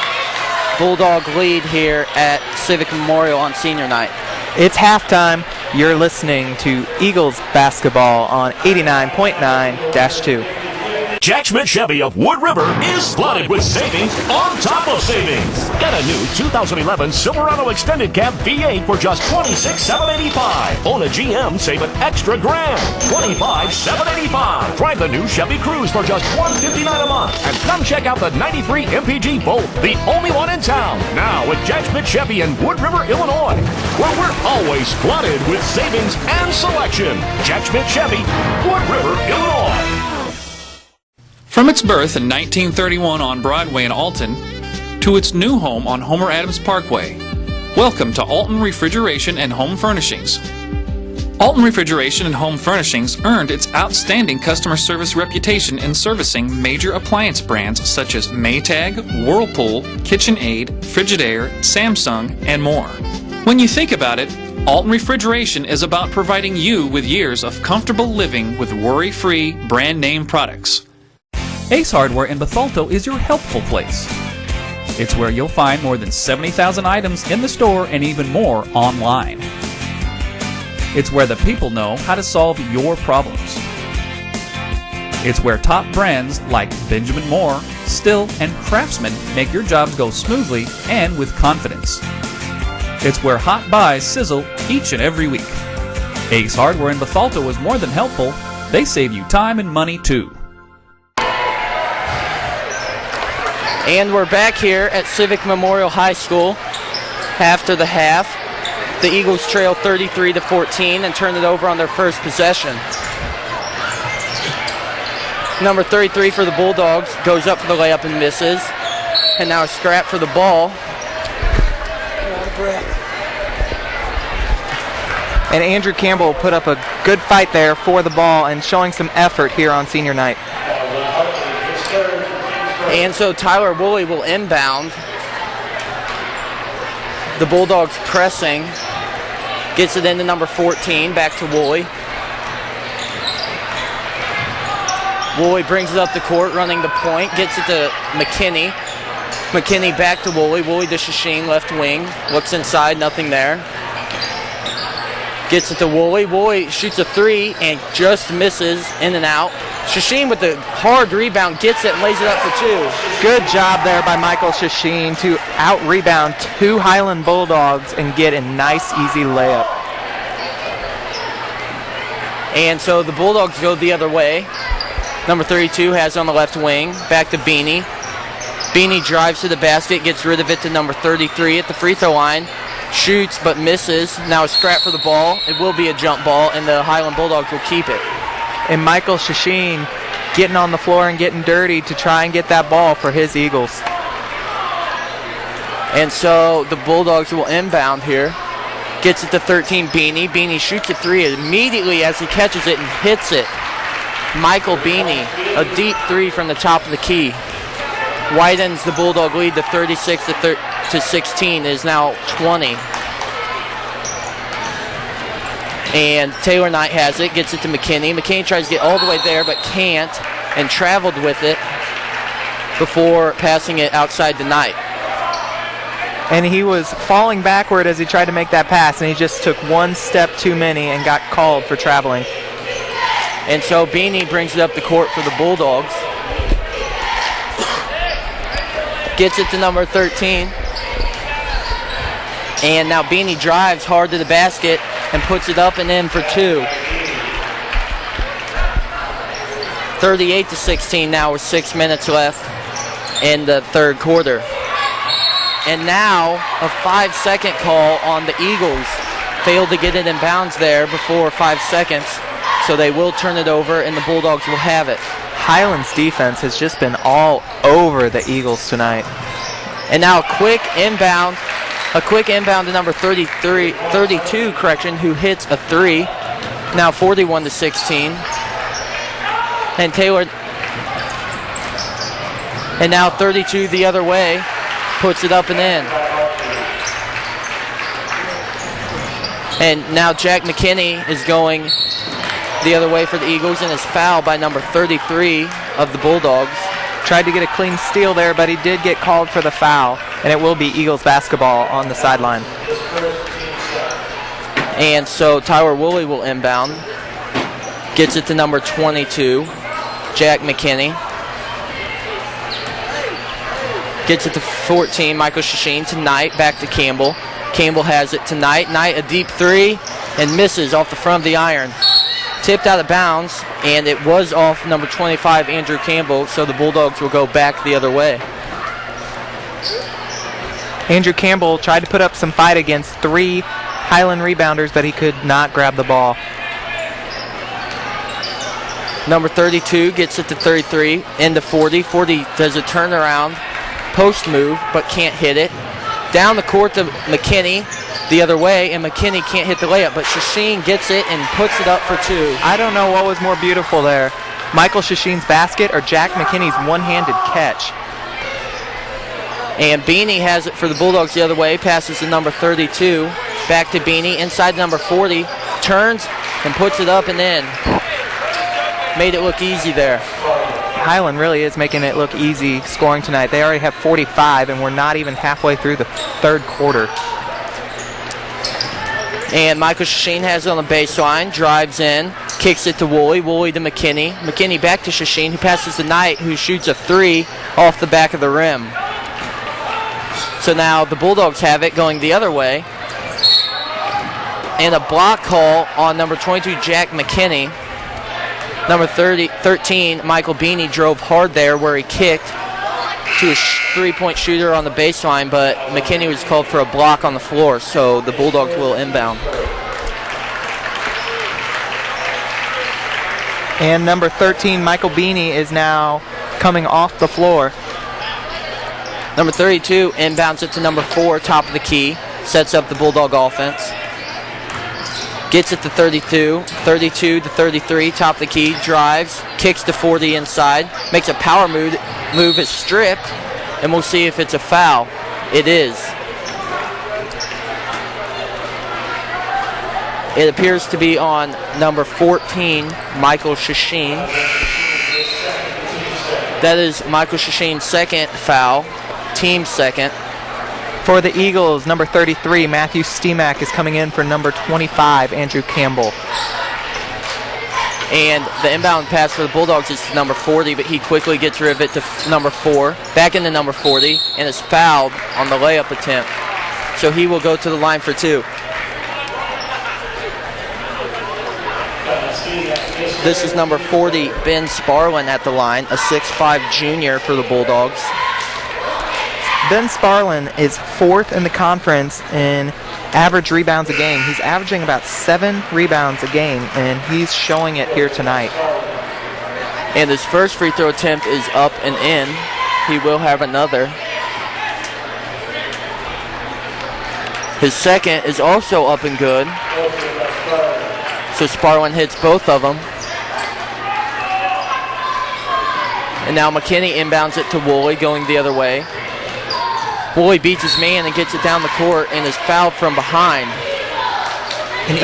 Bulldog lead here at Civic Memorial on senior night. It's halftime. You're listening to Eagles basketball on 89.9-2. Jack Schmidt Chevy of Wood River is flooded with savings on top of savings. Get a new 2011 Silverado Extended Cab V8 for just $26,785. Own a GM, save an extra grand. $25,785. Drive the new Chevy Cruze for just $159 a month. And come check out the 93 MPG Volt, the only one in town. Now with Jack Schmidt Chevy in Wood River, Illinois, where we're always flooded with savings and selection. Jack Schmidt Chevy, Wood River, Illinois. From its birth in 1931 on Broadway in Alton to its new home on Homer Adams Parkway, welcome to Alton Refrigeration and Home Furnishings. Alton Refrigeration and Home Furnishings earned its outstanding customer service reputation in servicing major appliance brands such as Maytag, Whirlpool, KitchenAid, Frigidaire, Samsung, and more. When you think about it, Alton Refrigeration is about providing you with years of comfortable living with worry-free brand name products. Ace Hardware in Bethalto is your helpful place. It's where you'll find more than 70,000 items in the store and even more online. It's where the people know how to solve your problems. It's where top brands like Benjamin Moore, Still, and Craftsman make your jobs go smoothly and with confidence. It's where hot buys sizzle each and every week. Ace Hardware in Bethalto was more than helpful. They save you time and money too. And we're back here at Civic Memorial High School after the half. The Eagles trail 33-14 and turn it over on their first possession. Number 33 for the Bulldogs goes up for the layup and misses. And now a scrap for the ball. And Andrew Campbell put up a good fight there for the ball and showing some effort here on senior night. And so Tyler Woolley will inbound. The Bulldogs pressing. Gets it into number 14, back to Woolley. Woolley brings it up the court, running the point. Gets it to McKinney. McKinney back to Woolley. Woolley to Shasheen, left wing. Looks inside, nothing there. Gets it to Woolley. Woolley shoots a three and just misses, in and out. Shasheen with the hard rebound gets it and lays it up for two. Good job there by Michael Shasheen to out-rebound two Highland Bulldogs and get a nice, easy layup. And so the Bulldogs go the other way. Number 32 has on the left wing. Back to Beanie. Beanie drives to the basket, gets rid of it to number 33 at the free throw line. Shoots but misses. Now a scrap for the ball. It will be a jump ball, and the Highland Bulldogs will keep it. And Michael Shasheen getting on the floor and getting dirty to try and get that ball for his Eagles. And so the Bulldogs will inbound here. Gets it to 13, Beanie. Beanie shoots a three immediately as he catches it and hits it. Michael Beanie, a deep three from the top of the key. Widens the Bulldog lead to 36-16. It is now 20. And Taylor Knight has it, gets it to McKinney. McKinney tries to get all the way there, but can't, and traveled with it before passing it outside the Knight. And he was falling backward as he tried to make that pass, and he just took one step too many and got called for traveling. And so Beanie brings it up the court for the Bulldogs. Gets it to number 13. And now Beanie drives hard to the basket and puts it up and in for two. 38-16 now with 6 minutes left in the third quarter. And now a 5-second call on the Eagles. Failed to get it in bounds there before 5 seconds. So they will turn it over and the Bulldogs will have it. Highland's defense has just been all over the Eagles tonight. And now a quick inbound to number 32, who hits a three. Now 41-16. And Taylor, and now 32 the other way, puts it up and in. And now Jack McKinney is going the other way for the Eagles and is fouled by number 33 of the Bulldogs. Tried to get a clean steal there, but he did get called for the foul, and it will be Eagles basketball on the sideline. And so Tyler Woolley will inbound. Gets it to number 22, Jack McKinney. Gets it to 14, Michael Shasheen to Knight, back to Campbell. Campbell has it to Knight. Knight a deep three and misses off the front of the iron. Tipped out of bounds, and it was off number 25, Andrew Campbell, so the Bulldogs will go back the other way. Andrew Campbell tried to put up some fight against three Highland rebounders, but he could not grab the ball. Number 32 gets it to 33, into 40. 40 does a turnaround, post move, but can't hit it. Down the court to McKinney the other way, and McKinney can't hit the layup, but Shasheen gets it and puts it up for two. I don't know what was more beautiful there, Michael Shasheen's basket or Jack McKinney's one-handed catch. And Beanie has it for the Bulldogs the other way, passes to number 32, back to Beanie, inside number 40, turns and puts it up and in. Made it look easy there. Highland really is making it look easy scoring tonight. They already have 45, and we're not even halfway through the third quarter. And Michael Shasheen has it on the baseline, drives in, kicks it to Woolley, Woolley to McKinney. McKinney back to Shasheen, who passes to Knight, who shoots a three off the back of the rim. So now the Bulldogs have it going the other way. And a block call on number 22, Jack McKinney. Number 13, Michael Beanie drove hard there where he kicked to a three-point shooter on the baseline, but McKinney was called for a block on the floor, so the Bulldogs will inbound. And number 13, Michael Beanie, is now coming off the floor. Number 32 inbounds it to number 4, top of the key, sets up the Bulldog offense. Gets it to 32 to 33, top of the key, drives, kicks to 40 inside, makes a power move, is stripped, and we'll see if it's a foul. It is. It appears to be on number 14, Michael Shasheen. That is Michael Shasheen's second foul, team second. For the Eagles, number 33, Matthew Steemack, is coming in for number 25, Andrew Campbell. And the inbound pass for the Bulldogs is to number 40, but he quickly gets rid of it to number 4, back into number 40, and is fouled on the layup attempt. So he will go to the line for 2. This is number 40, Ben Sparlin at the line, a 6'5 junior for the Bulldogs. Ben Sparlin is 4th in the conference in average rebounds a game. He's averaging about 7 rebounds a game, and he's showing it here tonight. And his first free throw attempt is up and in. He will have another. His second is also up and good. So Sparlin hits both of them. And now McKinney inbounds it to Woolley, going the other way. Woolley beats his man and gets it down the court and is fouled from behind. And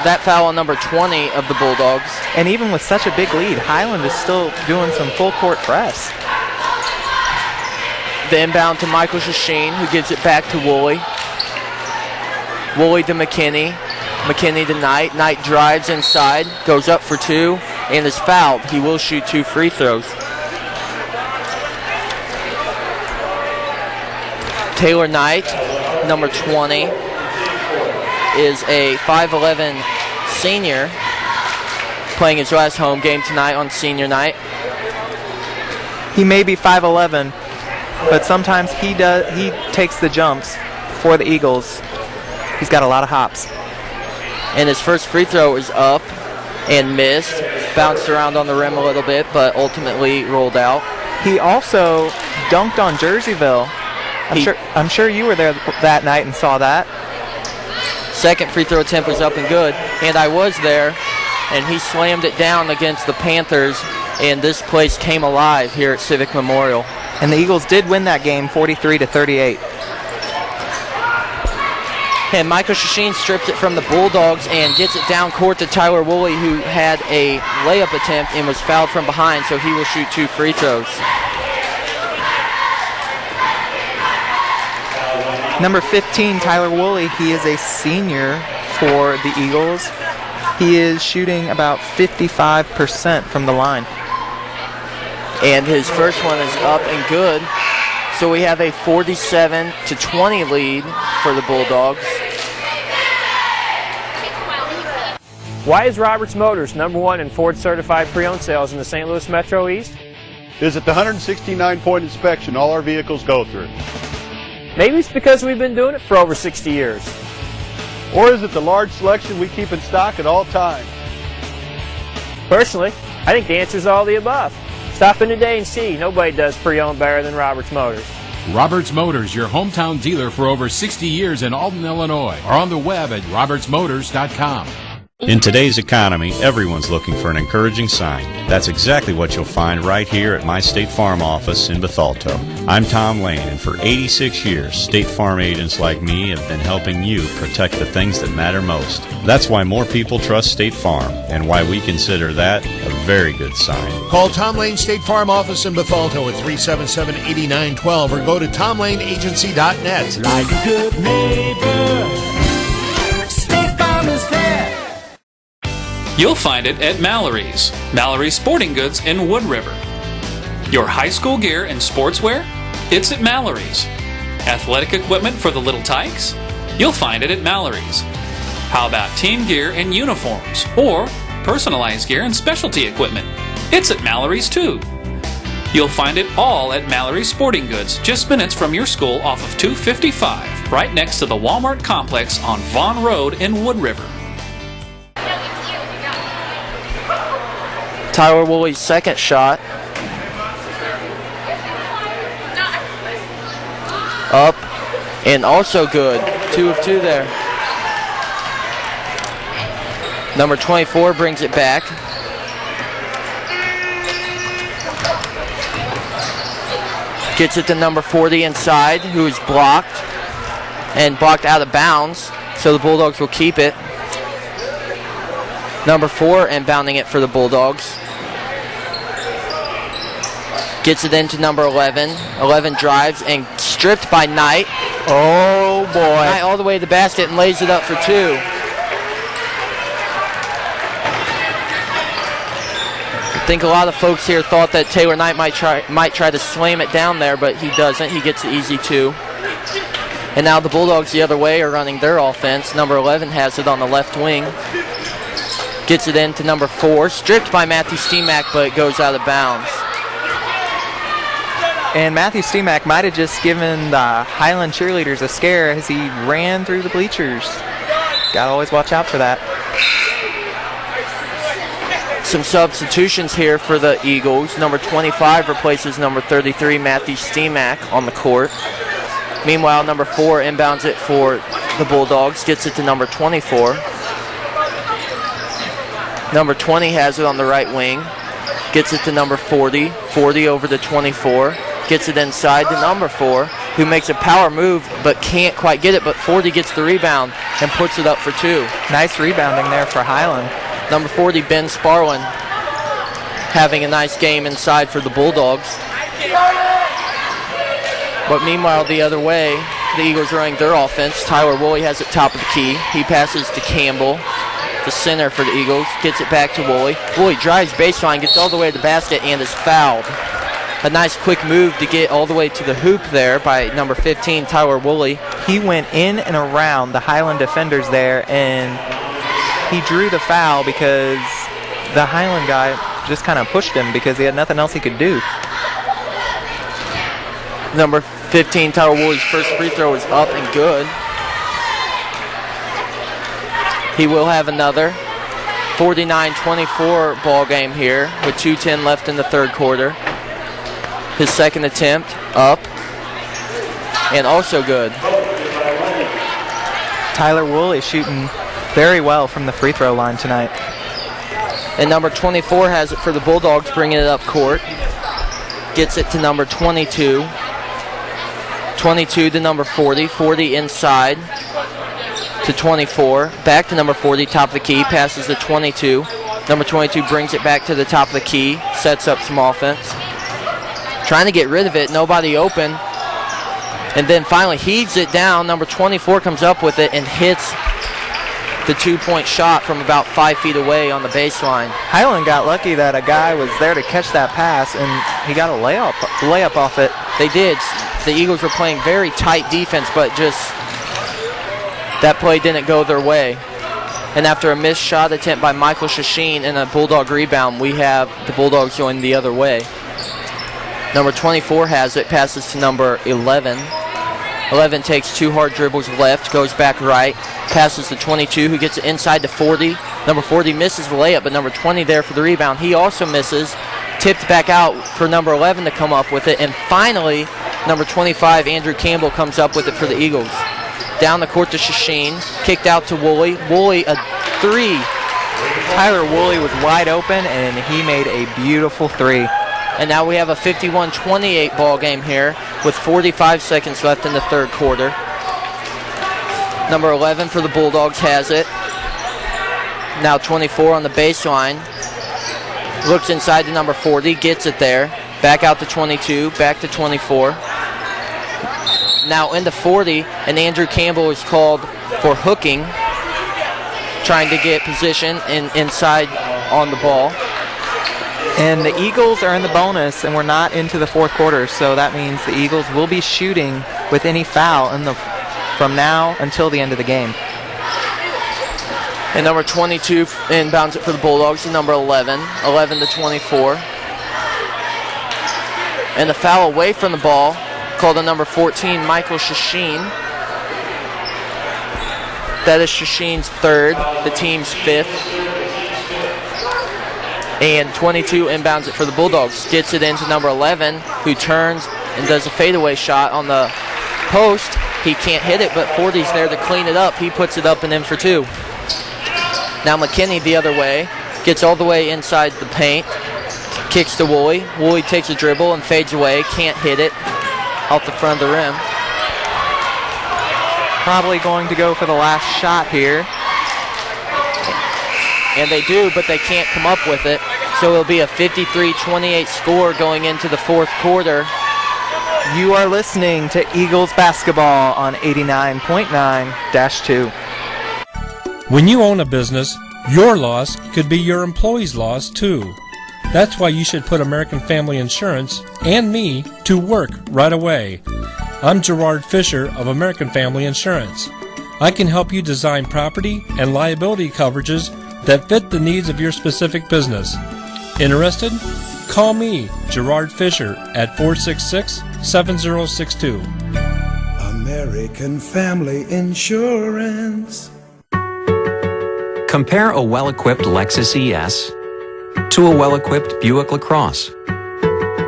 that foul on number 20 of the Bulldogs. And even with such a big lead, Highland is still doing some full court press. The inbound to Michael Shasheen, who gives it back to Woolley. Woolley to McKinney. McKinney to Knight. Knight drives inside, goes up for 2, and is fouled. He will shoot 2 free throws. Taylor Knight, number 20, is a 5'11 senior, playing his last home game tonight on senior night. He may be 5'11, but sometimes he takes the jumps for the Eagles. He's got a lot of hops. And his first free throw is up and missed. Bounced around on the rim a little bit, but ultimately rolled out. He also dunked on Jerseyville. I'm sure you were there that night and saw that. Second free throw attempt was up and good, and I was there, and he slammed it down against the Panthers, and this place came alive here at Civic Memorial. And the Eagles did win that game 43-38. And Michael Shasheen strips it from the Bulldogs and gets it down court to Tyler Woolley, who had a layup attempt and was fouled from behind, so he will shoot 2 free throws. Number 15, Tyler Woolley, he is a senior for the Eagles. He is shooting about 55% from the line. And his first one is up and good. So we have a 47-20 lead for the Bulldogs. Why is Roberts Motors #1 in Ford certified pre-owned sales in the St. Louis Metro East? Visit the 169-point inspection all our vehicles go through. Maybe it's because we've been doing it for over 60 years. Or is it the large selection we keep in stock at all times? Personally, I think the answer is all the above. Stop in today and see. Nobody does pre-owned better than Roberts Motors. Roberts Motors, your hometown dealer for over 60 years in Alton, Illinois, or on the web at RiverBender.com. In today's economy, everyone's looking for an encouraging sign. That's exactly what you'll find right here at my State Farm office in Bethalto. I'm Tom Lane, and for 86 years, State Farm agents like me have been helping you protect the things that matter most. That's why more people trust State Farm, and why we consider that a very good sign. Call Tom Lane State Farm office in Bethalto at 377-8912 or go to TomLaneAgency.net. Like a good neighbor, State Farm is there. You'll find it at Mallory's Sporting Goods in Wood River. Your high school gear and sportswear? It's at Mallory's. Athletic equipment for the little tykes? You'll find it at Mallory's. How about team gear and uniforms, or personalized gear and specialty equipment? It's at Mallory's too. You'll find it all at Mallory's Sporting Goods, just minutes from your school off of 255, right next to the Walmart complex on Vaughn Road in Wood River. Tyler Woolley's second shot. Up and also good. 2 of 2 there. Number 24 brings it back. Gets it to number 40 inside, who is blocked and blocked out of bounds, so the Bulldogs will keep it. Number 4 inbounding it for the Bulldogs. Gets it into number 11. 11 drives and stripped by Knight. Oh boy. Knight all the way to the basket and lays it up for 2. I think a lot of folks here thought that Taylor Knight might try to slam it down there, but he doesn't. He gets the easy 2. And now the Bulldogs the other way are running their offense. Number 11 has it on the left wing. Gets it into number 4. Stripped by Matthew Steemack, but it goes out of bounds. And Matthew Steemack might have just given the Highland cheerleaders a scare as he ran through the bleachers. Gotta always watch out for that. Some substitutions here for the Eagles. Number 25 replaces number 33, Matthew Steemack, on the court. Meanwhile, number 4 inbounds it for the Bulldogs, gets it to number 24. Number 20 has it on the right wing, gets it to number 40. 40 over to 24, gets it inside to number 4, who makes a power move but can't quite get it, but 40 gets the rebound and puts it up for 2. Nice rebounding there for Highland. Number 40, Ben Sparlin, having a nice game inside for the Bulldogs. But meanwhile, the other way, the Eagles running their offense. Tyler Woolley has it top of the key. He passes to Campbell, the center for the Eagles. Gets it back to Woolley. Woolley drives baseline, gets all the way to the basket, and is fouled. A nice quick move to get all the way to the hoop there by number 15, Tyler Woolley. He went in and around the Highland defenders there, and he drew the foul because the Highland guy just kind of pushed him because he had nothing else he could do. Number 15, Tyler Woolley's first free throw is up and good. He will have another 49-24 ball game here with 2:10 left in the third quarter. His second attempt up and also good. Tyler Woolley shooting very well from the free throw line tonight. And number 24 has it for the Bulldogs, bringing it up court. Gets it to number 22. 22 to number 40. 40 inside to 24. Back to number 40, top of the key. Passes to 22. Number 22 brings it back to the top of the key. Sets up some offense. Trying to get rid of it. Nobody open. And then finally heaves it down. Number 24 comes up with it and hits the 2-point shot from about 5 feet away on the baseline. Highland got lucky that a guy was there to catch that pass, and he got a layup off it. They did. The Eagles were playing very tight defense, but just that play didn't go their way. And after a missed shot attempt by Michael Shasheen and a Bulldog rebound, we have the Bulldogs going the other way. Number 24 has it, passes to number 11. 11 takes 2 hard dribbles left, goes back right, passes to 22, who gets it inside to 40. Number 40 misses the layup, but number 20 there for the rebound. He also misses. Tipped back out for number 11 to come up with it. And finally, number 25, Andrew Campbell, comes up with it for the Eagles. Down the court to Shasheen, kicked out to Woolley. Woolley, a 3. Tyler Woolley was wide open, and he made a beautiful 3. And now we have a 51-28 ball game here with 45 seconds left in the third quarter. Number 11 for the Bulldogs has it. Now 24 on the baseline. Looks inside to number 40, gets it there. Back out to 22, back to 24. Now into 40, and Andrew Campbell is called for hooking, trying to get position inside on the ball. And the Eagles are in the bonus, and we're not into the fourth quarter, so that means the Eagles will be shooting with any foul from now until the end of the game. And number 22 inbounds it for the Bulldogs, and number 11 to 24. And the foul away from the ball, called on number 14, Michael Shasheen. That is Shasheen's third, the team's fifth. And 22 inbounds it for the Bulldogs. Gets it into number 11, who turns and does a fadeaway shot on the post. He can't hit it, but 40's there to clean it up. He puts it up and in for two. Now McKinney the other way. Gets all the way inside the paint. Kicks to Woolley. Woolley takes a dribble and fades away. Can't hit it. Off the front of the rim. Probably going to go for the last shot here. And they do, but they can't come up with it. So it'll be a 53-28 score going into the fourth quarter. You are listening to Eagles basketball on 89.9-2. When you own a business, your loss could be your employee's loss too. That's why you should put American Family Insurance and me to work right away. I'm Gerard Fisher of American Family Insurance. I can help you design property and liability coverages that fit the needs of your specific business. Interested? Call me, Gerard Fisher, at 466-7062. American Family Insurance. Compare a well-equipped Lexus ES to a well-equipped Buick LaCrosse.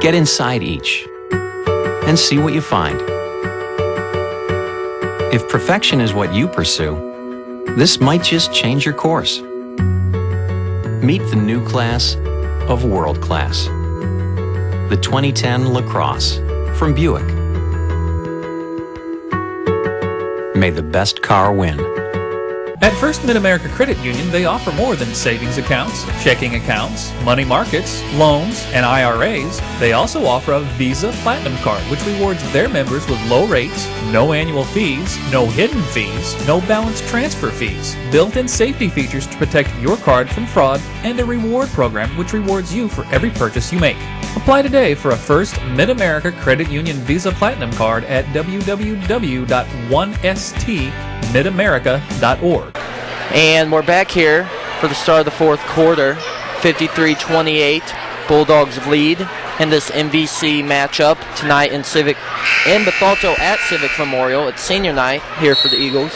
Get inside each and see what you find. If perfection is what you pursue, this might just change your course. Meet the new class of world class. The 2010 LaCrosse from Buick. May the best car win. At First Mid-America Credit Union, they offer more than savings accounts, checking accounts, money markets, loans, and IRAs. They also offer a Visa Platinum Card, which rewards their members with low rates, no annual fees, no hidden fees, no balance transfer fees, built-in safety features to protect your card from fraud, and a reward program which rewards you for every purchase you make. Apply today for a First Mid-America Credit Union Visa Platinum Card at www.1stmidamerica.org. And we're back here for the start of the fourth quarter. 53-28, Bulldogs lead in this MVC matchup tonight in Bethalto at Civic Memorial. It's senior night here for the Eagles.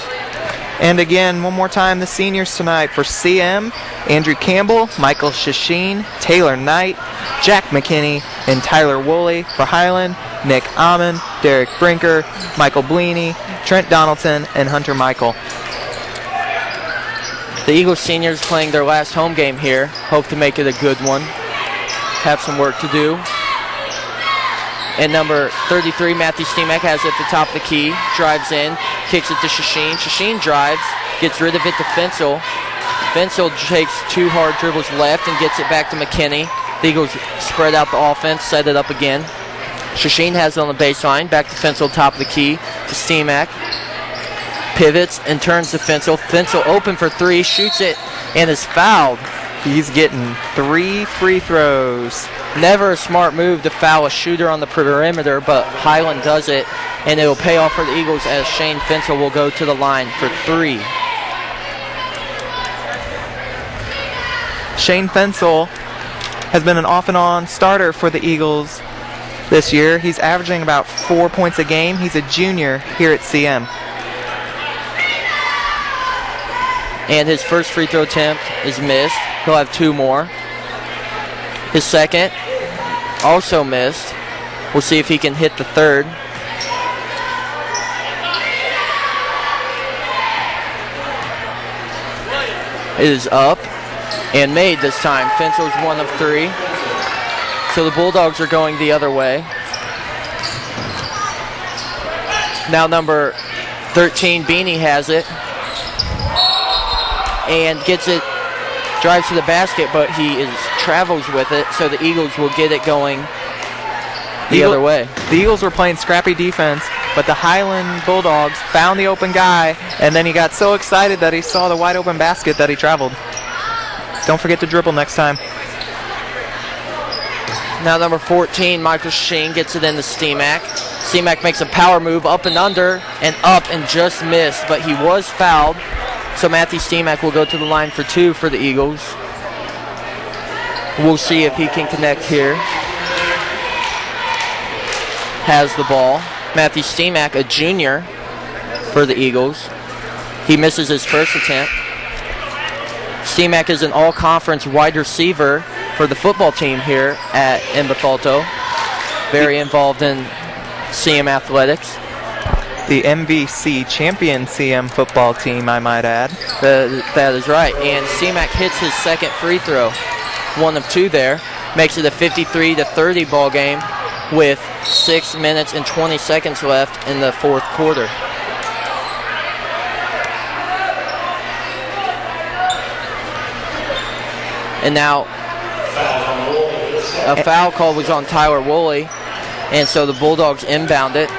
And again, one more time, the seniors tonight for CM, Andrew Campbell, Michael Shasheen, Taylor Knight, Jack McKinney, and Tyler Woolley. For Highland, Nick Amon, Derek Brinker, Michael Blaney, Trent Donaldson, and Hunter Michael. The Eagles seniors playing their last home game here. Hope to make it a good one. Have some work to do. And number 33, Matthew Steemack, has it at the top of the key. Drives in, kicks it to Shasheen. Shasheen drives, gets rid of it to Fensel. Fensel takes two hard dribbles left and gets it back to McKinney. The Eagles spread out the offense, set it up again. Shasheen has it on the baseline. Back to Fensel, top of the key to Steemack. Pivots and turns to Fensel. Fensel open for three, shoots it, and is fouled. He's getting 3 free throws. Never a smart move to foul a shooter on the perimeter, but Highland does it, and it will pay off for the Eagles as Shane Fensel will go to the line for three. Shane Fensel has been an off-and-on starter for the Eagles this year. He's averaging about 4 points a game. He's a junior here at CM. And his first free throw attempt is missed. He'll have two more. His second, also missed. We'll see if he can hit the third. It is up and made this time. Fensel's 1 of 3. So the Bulldogs are going the other way. Now number 13, Beanie, has it. And gets it, drives to the basket, but he travels with it, so the Eagles will get it going the other way. The Eagles were playing scrappy defense, but the Highland Bulldogs found the open guy, and then he got so excited that he saw the wide open basket that he traveled. Don't forget to dribble next time. Now number 14, Michael Sheen, gets it into Steemack. Steemack makes a power move up and under and up and just missed, but he was fouled. So Matthew Steemack will go to the line for 2 for the Eagles. We'll see if he can connect here. Has the ball. Matthew Steemack, a junior for the Eagles. He misses his first attempt. Steemack is an all-conference wide receiver for the football team here in Bethalto. Very involved in CM athletics. The MVC champion CM football team, I might add. That is right. And Steemack hits his second free throw. 1 of 2 there. Makes it a 53-30 ball game with 6 minutes and 20 seconds left in the fourth quarter. And now a foul call was on Tyler Woolley, and so the Bulldogs inbound it.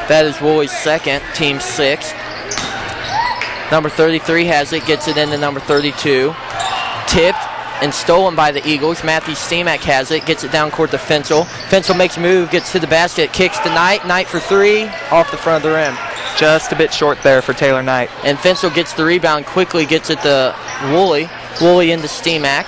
That is Woolley's second, team 6. Number 33 has it, gets it into number 32. Tipped and stolen by the Eagles. Matthew Steemack has it, gets it down court to Fensel. Fensel makes a move, gets to the basket, kicks to Knight. Knight for 3, off the front of the rim. Just a bit short there for Taylor Knight. And Fensel gets the rebound, quickly gets it to Woolley. Woolley into Steemack.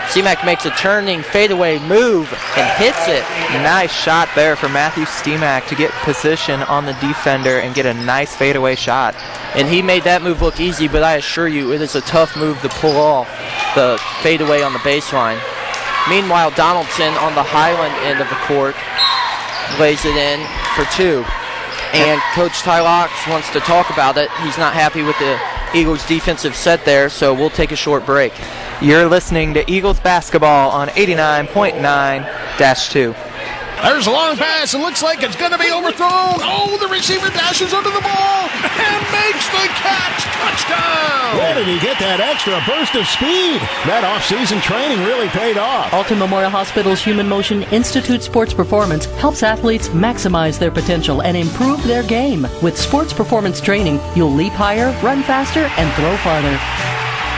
Steemack makes a turning fadeaway move and hits it. Nice shot there for Matthew Steemack to get position on the defender and get a nice fadeaway shot. And he made that move look easy, but I assure you it is a tough move to pull off the fadeaway on the baseline. Meanwhile, Donaldson on the Highland end of the court lays it in for 2. And Coach Ty Locks wants to talk about it. He's not happy with the Eagles defensive set there, so we'll take a short break. You're listening to Eagles basketball on 89.9-2. There's a long pass. It looks like it's going to be overthrown. Oh, the receiver dashes under the ball and makes the catch. Touchdown! Where did he get that extra burst of speed? That off-season training really paid off. Alton Memorial Hospital's Human Motion Institute Sports Performance helps athletes maximize their potential and improve their game. With sports performance training, you'll leap higher, run faster, and throw farther.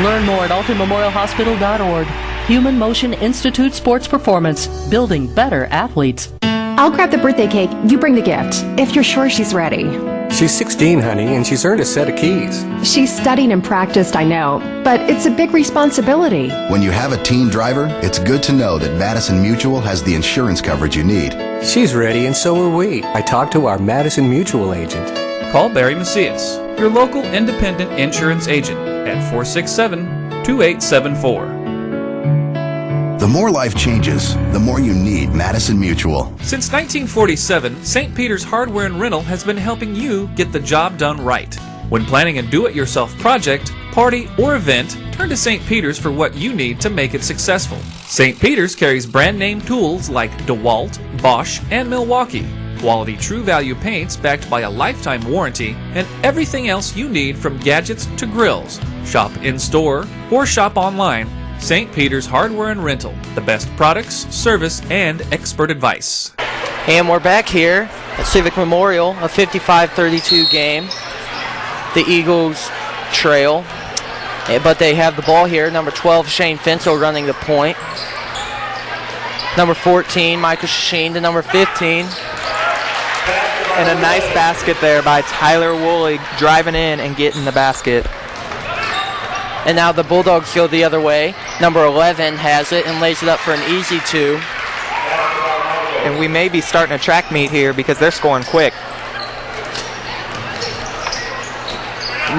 Learn more at altonmemorialhospital.org. Human Motion Institute Sports Performance, building better athletes. I'll grab the birthday cake, you bring the gift, if you're sure she's ready. She's 16, honey, and she's earned a set of keys. She's studied and practiced, I know, but it's a big responsibility. When you have a teen driver, it's good to know that Madison Mutual has the insurance coverage you need. She's ready, and so are we. I talked to our Madison Mutual agent. Call Barry Macias, your local independent insurance agent, at 467-2874. The more life changes, the more you need Madison Mutual. Since 1947, St. Peter's Hardware and Rental has been helping you get the job done right. When planning a do-it-yourself project, party, or event, turn to St. Peter's for what you need to make it successful. St. Peter's carries brand-name tools like DeWalt, Bosch, and Milwaukee. Quality True Value paints backed by a lifetime warranty, and everything else you need from gadgets to grills. Shop in-store or shop online. St. Peter's Hardware and Rental, the best products, service, and expert advice. And we're back here at Civic Memorial, a 55-32 game. The Eagles trail, but they have the ball here. Number 12, Shane Fensel running the point. Number 14, Michael Sheen to number 15. And a nice basket there by Tyler Woolley, driving in and getting the basket. And now the Bulldogs go the other way. Number 11 has it and lays it up for an easy 2. And we may be starting a track meet here because they're scoring quick.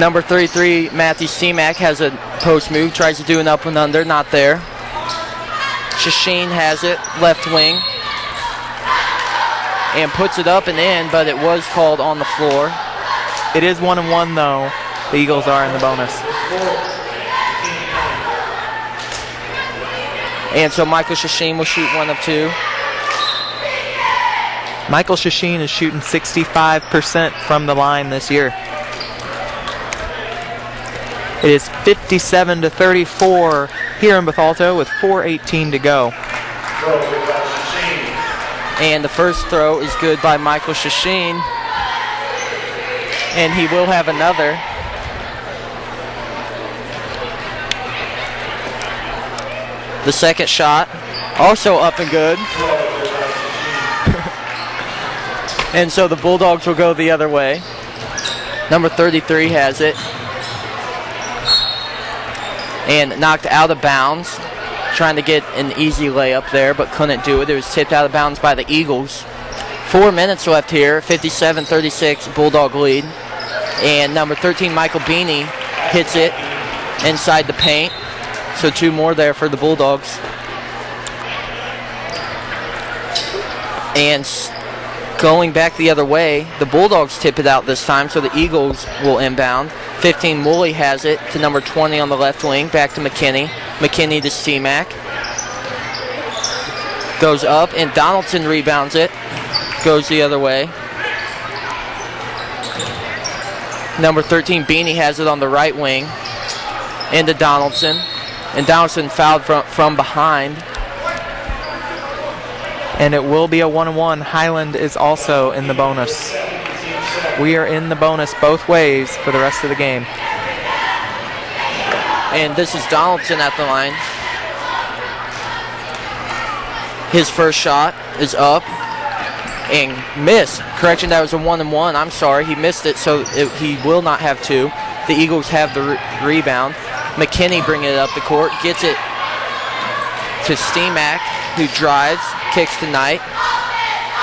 Number 33, Matthew Steemack, has a post move, tries to do an up and under, not there. Shasheen has it, left wing, and puts it up and in, but it was called on the floor. It is 1-1 though. The Eagles are in the bonus. And so Michael Shasheen will shoot 1 of 2. Michael Shasheen is shooting 65% from the line this year. It is 57-34 here in Bethalto with 4:18 to go. And the first throw is good by Michael Shasheen. And he will have another. The second shot, also up and good. And so the Bulldogs will go the other way. Number 33 has it. and knocked out of bounds. Trying to get an easy layup there, but couldn't do it. It was tipped out of bounds by the Eagles. 4 minutes left here, 57-36 Bulldog lead. And number 13, Michael Beanie, hits it inside the paint. So 2 more there for the Bulldogs. And going back the other way, the Bulldogs tip it out this time, so the Eagles will inbound. 15, Woolley has it to number 20 on the left wing, back to McKinney. McKinney to Steemack. Goes up, and Donaldson rebounds it. Goes the other way. Number 13, Beanie, has it on the right wing. Into Donaldson. And Donaldson fouled from behind. And it will be a 1-1. Highland is also in the bonus. We are in the bonus both ways for the rest of the game. And this is Donaldson at the line. His first shot is up and missed. Correction, that was a 1-1. I'm sorry, he missed it, so he will not have 2. The Eagles have the rebound. McKinney bringing it up the court, gets it to Steemack, who drives, kicks to Knight.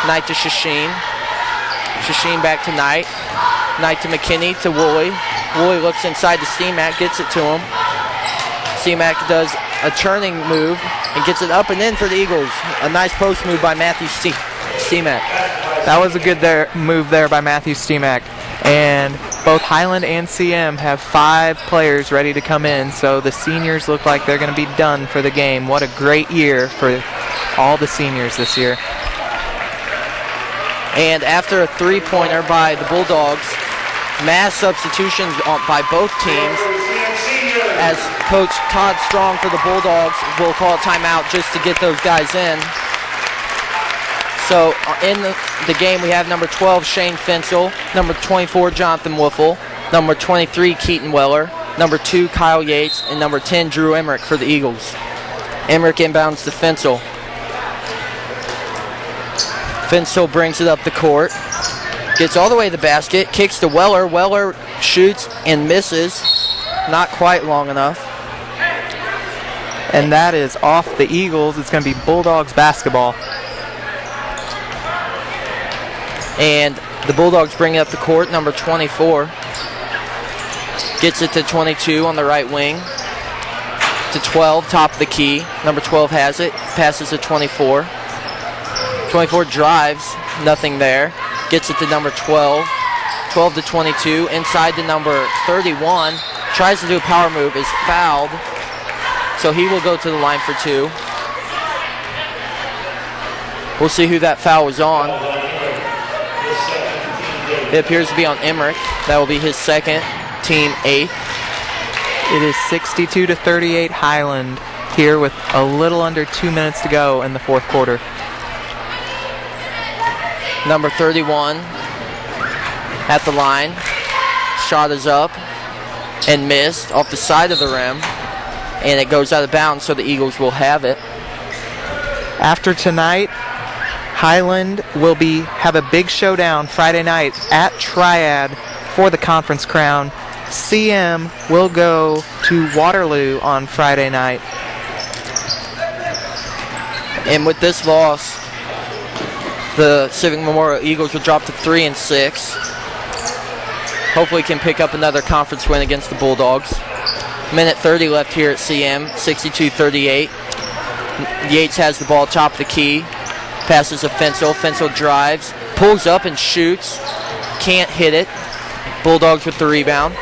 Knight to Shasheen. Shasheen back to Knight. Knight to McKinney to Woolley. Woolley looks inside to Steemack, gets it to him. Steemack does a turning move and gets it up and in for the Eagles. A nice post move by Matthew Steemack. That was a good move there by Matthew Steemack. And both Highland and CM have 5 players ready to come in, so the seniors look like they're going to be done for the game. What a great year for all the seniors this year. And after a 3-pointer by the Bulldogs, mass substitutions by both teams, as Coach Todd Strong for the Bulldogs will call a timeout just to get those guys in. So in the game, we have number 12, Shane Fensel, number 24, Jonathan Wiffle, number 23, Keaton Weller, number 2, Kyle Yates, and number 10, Drew Emmerich for the Eagles. Emmerich inbounds to Fensel. Fensel brings it up the court, gets all the way to the basket, kicks to Weller. Weller shoots and misses, not quite long enough. And that is off the Eagles. It's going to be Bulldogs basketball. And the Bulldogs bring it up the court, number 24. Gets it to 22 on the right wing. To 12, top of the key. Number 12 has it, passes to 24. 24 drives, nothing there. Gets it to number 12. 12 to 22, inside to number 31. Tries to do a power move, is fouled. So he will go to the line for 2. We'll see who that foul was on. It appears to be on Emmerich. That will be his second, team 8th. It is 62-38 Highland here with a little under 2 minutes to go in the fourth quarter. Number 31 at the line. Shot is up and missed off the side of the rim. And it goes out of bounds, so the Eagles will have it. After tonight, Highland will have a big showdown Friday night at Triad for the conference crown. CM will go to Waterloo on Friday night. And with this loss, the Civic Memorial Eagles will drop to 3-6. Hopefully can pick up another conference win against the Bulldogs. Minute 30 left here at CM, 62-38. Yates has the ball top of the key. Passes to Fensel. Fensel drives, pulls up and shoots. Can't hit it. Bulldogs with the rebound.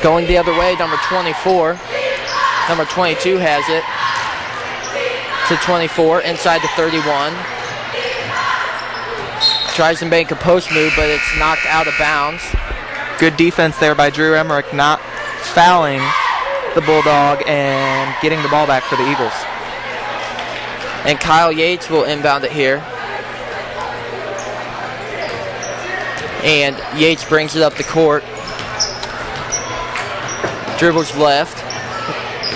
Going the other way, number 24. Number 22 has it. To 24, inside to 31. Tries to make a post move, but it's knocked out of bounds. Good defense there by Drew Emmerich, not fouling the Bulldog and getting the ball back for the Eagles. And Kyle Yates will inbound it here. And Yates brings it up the court. Dribbles left.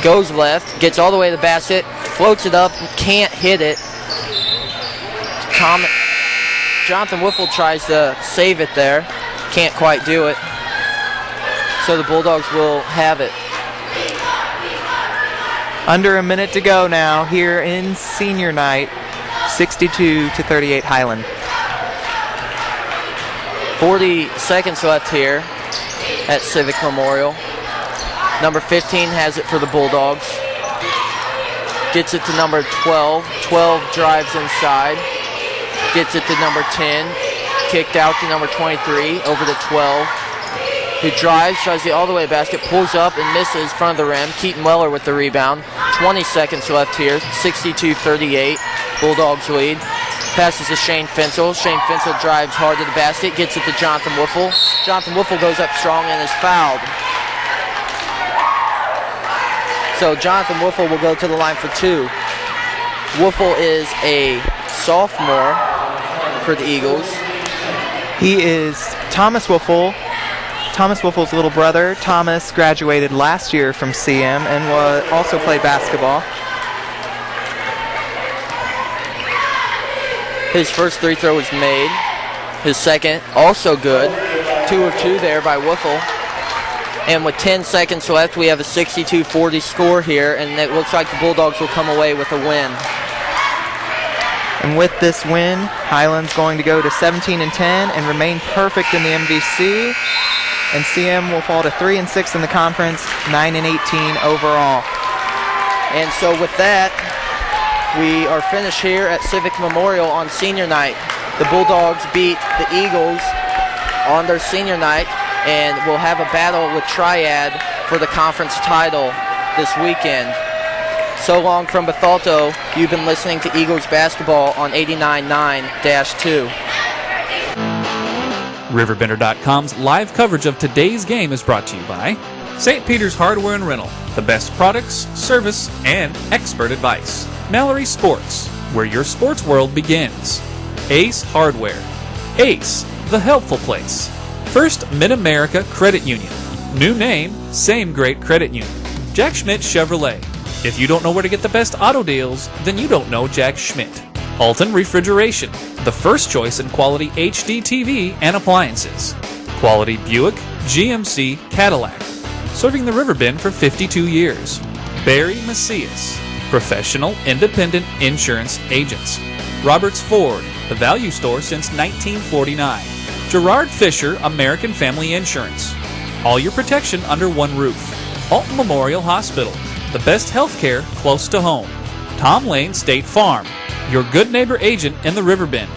Goes left. Gets all the way to the basket. Floats it up. Can't hit it. Jonathan Wiffle tries to save it there. Can't quite do it. So the Bulldogs will have it. Under a minute to go now here in senior night, 62-38 Highland. 40 seconds left here at Civic Memorial. Number 15 has it for the Bulldogs. Gets it to number 12. 12 drives inside. Gets it to number 10. Kicked out to number 23. Over to 12. Who drives, tries to get all the way to the basket, pulls up and misses front of the rim. Keaton Weller with the rebound. 20 seconds left here. 62-38. Bulldogs lead. Passes to Shane Fensel. Shane Fensel drives hard to the basket. Gets it to Jonathan Wiffle. Jonathan Wiffle goes up strong and is fouled. So Jonathan Wiffle will go to the line for 2. Wiffle is a sophomore for the Eagles. He is Thomas Wiffle. Thomas Wiffle's little brother. Thomas graduated last year from CM and also played basketball. His first free throw was made. His second, also good. 2 of 2 there by Wiffle. And with 10 seconds left, we have a 62-40 score here, and it looks like the Bulldogs will come away with a win. And with this win, Highland's going to go to 17-10 and remain perfect in the MVC. And CM will fall to 3-6 in the conference, 9-18 overall. And so with that, we are finished here at Civic Memorial on senior night. The Bulldogs beat the Eagles on their senior night, and we'll have a battle with Triad for the conference title this weekend. So long from Bethalto. You've been listening to Eagles basketball on 89.9-2. RiverBender.com's live coverage of today's game is brought to you by St. Peter's Hardware and Rental, the best products, service, and expert advice. Mallory Sports, where your sports world begins. Ace Hardware. Ace, the helpful place. First Mid-America Credit Union. New name, same great credit union. Jack Schmidt Chevrolet. If you don't know where to get the best auto deals, then you don't know Jack Schmidt. Alton Refrigeration, the first choice in quality HD TV and appliances. Quality Buick, GMC, Cadillac. Serving the Riverbend for 52 years. Barry Macias, professional independent insurance agents. Roberts Ford, the value store since 1949. Gerard Fisher, American Family Insurance. All your protection under one roof. Alton Memorial Hospital, the best health care close to home. Tom Lane State Farm, your good neighbor agent in the Riverbend.